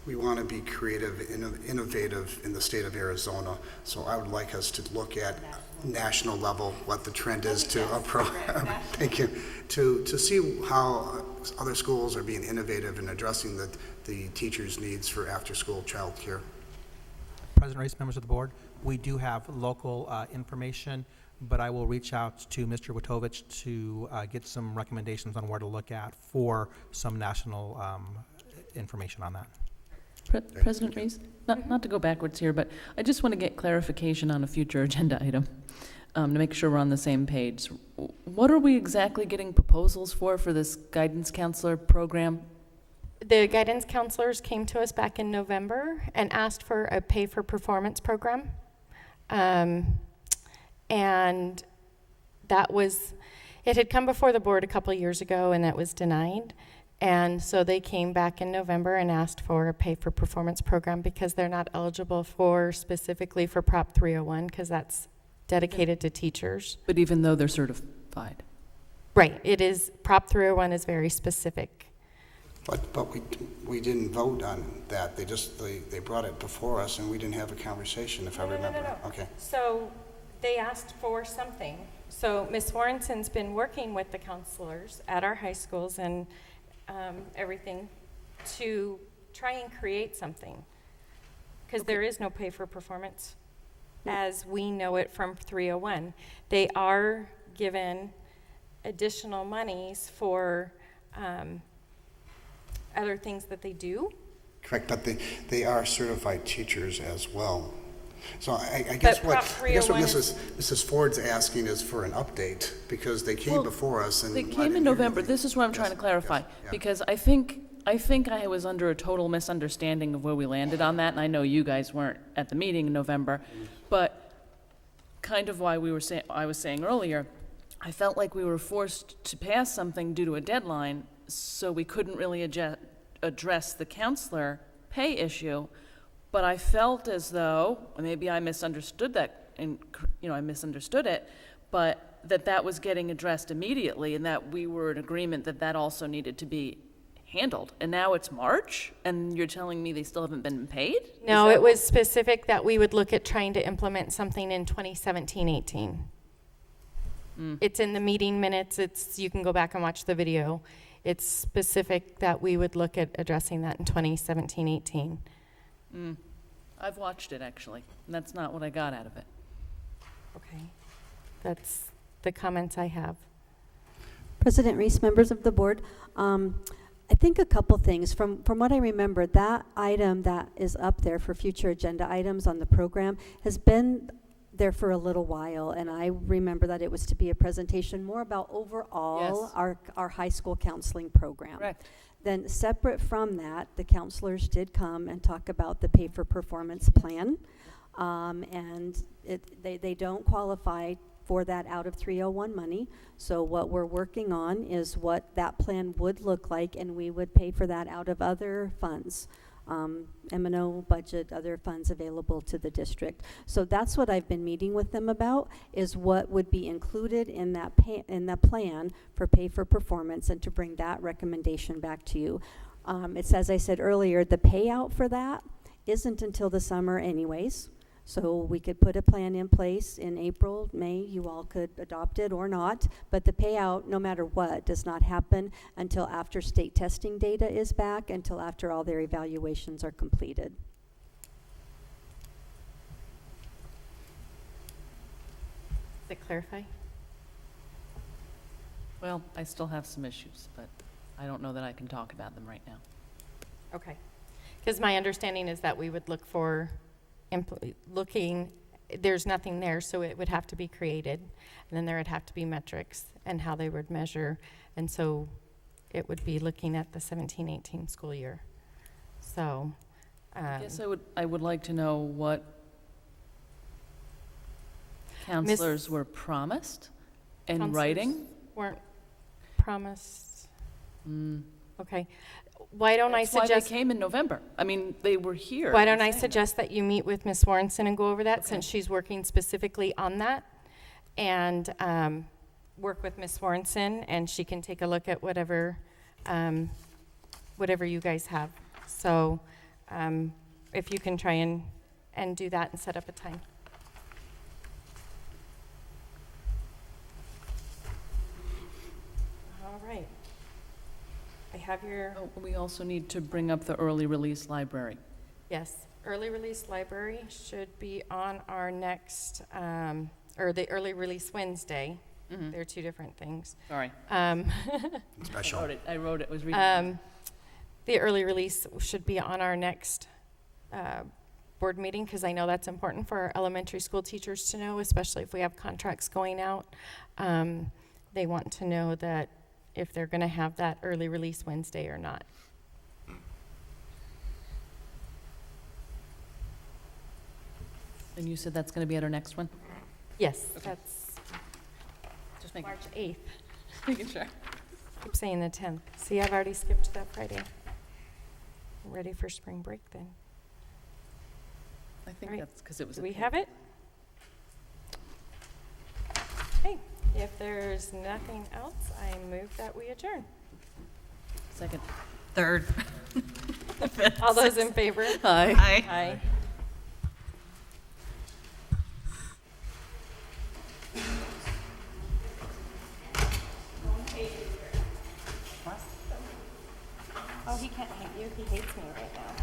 Speaker 13: we want to be creative, innovative in the state of Arizona. So I would like us to look at national level what the trend is to approach. Thank you. To see how other schools are being innovative in addressing the teachers' needs for after-school child care.
Speaker 2: President Reese, members of the board, we do have local information, but I will reach out to Mr. Witovich to get some recommendations on where to look at for some national information on that.
Speaker 3: President Reese, not to go backwards here, but I just want to get clarification on a future agenda item to make sure we're on the same page. What are we exactly getting proposals for this guidance counselor program?
Speaker 1: The guidance counselors came to us back in November and asked for a pay-for-performance program. And that was, it had come before the board a couple years ago and that was denied. And so they came back in November and asked for a pay-for-performance program because they're not eligible specifically for Prop 301 because that's dedicated to teachers.
Speaker 3: But even though they're certified?
Speaker 1: Right, it is, Prop 301 is very specific.
Speaker 13: But we didn't vote on that. They brought it before us, and we didn't have a conversation, if I remember. Okay.
Speaker 1: So they asked for something. So Ms. Warrenson's been working with the counselors at our high schools and everything to try and create something. Because there is no pay for performance as we know it from 301. They are given additional monies for other things that they do.
Speaker 13: Correct, but they are certified teachers as well. So I guess what Mrs. Ford's asking is for an update, because they came before us and
Speaker 3: They came in November. This is what I'm trying to clarify, because I think I was under a total misunderstanding of where we landed on that, and I know you guys weren't at the meeting in November, but kind of why I was saying earlier, I felt like we were forced to pass something due to a deadline, so we couldn't really address the counselor pay issue. But I felt as though, maybe I misunderstood that, and I misunderstood it, but that was getting addressed immediately, and that we were in agreement that also needed to be handled. And now it's March, and you're telling me they still haven't been paid?
Speaker 1: No, it was specific that we would look at trying to implement something in 2017-18. It's in the meeting minutes. You can go back and watch the video. It's specific that we would look at addressing that in 2017-18.
Speaker 3: I've watched it, actually, and that's not what I got out of it.
Speaker 1: Okay. That's the comments I have.
Speaker 14: President Reese, members of the board, I think a couple things. From what I remember, that item that is up there for future agenda items on the program has been there for a little while, and I remember that it was to be a presentation more about overall our high school counseling program.
Speaker 3: Correct.
Speaker 14: Then separate from that, the counselors did come and talk about the pay for performance plan, and they don't qualify for that out of 301 money. So what we're working on is what that plan would look like, and we would pay for that out of other funds. M&O budget, other funds available to the district. So that's what I've been meeting with them about, is what would be included in that in the plan for pay for performance, and to bring that recommendation back to you. It's, as I said earlier, the payout for that isn't until the summer anyways. So we could put a plan in place in April, May, you all could adopt it or not, but the payout, no matter what, does not happen until after state testing data is back, until after all their evaluations are completed.
Speaker 1: Does it clarify?
Speaker 3: Well, I still have some issues, but I don't know that I can talk about them right now.
Speaker 1: Okay. Because my understanding is that we would look for there's nothing there, so it would have to be created, and then there would have to be metrics and how they would measure, and so it would be looking at the 17-18 school year. So
Speaker 3: I guess I would like to know what counselors were promised in writing.
Speaker 1: Weren't promised. Okay. Why don't I suggest...
Speaker 3: That's why they came in November. I mean, they were here.
Speaker 1: Why don't I suggest that you meet with Ms. Warrenson and go over that, since she's working specifically on that, and work with Ms. Warrenson, and she can take a look at whatever you guys have. So if you can try and do that and set up a time. All right. I have your...
Speaker 3: Oh, we also need to bring up the early release library.
Speaker 1: Yes, early release library should be on our next, or the early release Wednesday. They're two different things.
Speaker 3: Sorry.
Speaker 13: Special.
Speaker 3: I wrote it. Was reading.
Speaker 1: The early release should be on our next board meeting, because I know that's important for our elementary school teachers to know, especially if we have contracts going out. They want to know that if they're going to have that early release Wednesday or not.
Speaker 3: And you said that's going to be at our next one?
Speaker 1: Yes, that's
Speaker 3: Just making
Speaker 1: March 8th.
Speaker 3: making sure.
Speaker 1: Keep saying the 10th. See, I've already skipped that Friday. I'm ready for spring break then.
Speaker 3: I think
Speaker 1: All right.
Speaker 3: that's because it was.
Speaker 1: Do we have it? Okay, if there's nothing else, I move that we adjourn.
Speaker 3: Second.
Speaker 11: Third.
Speaker 1: All those in favor?
Speaker 3: Aye.
Speaker 11: Aye.
Speaker 1: Aye. Oh, he can't hate you. He hates me right now.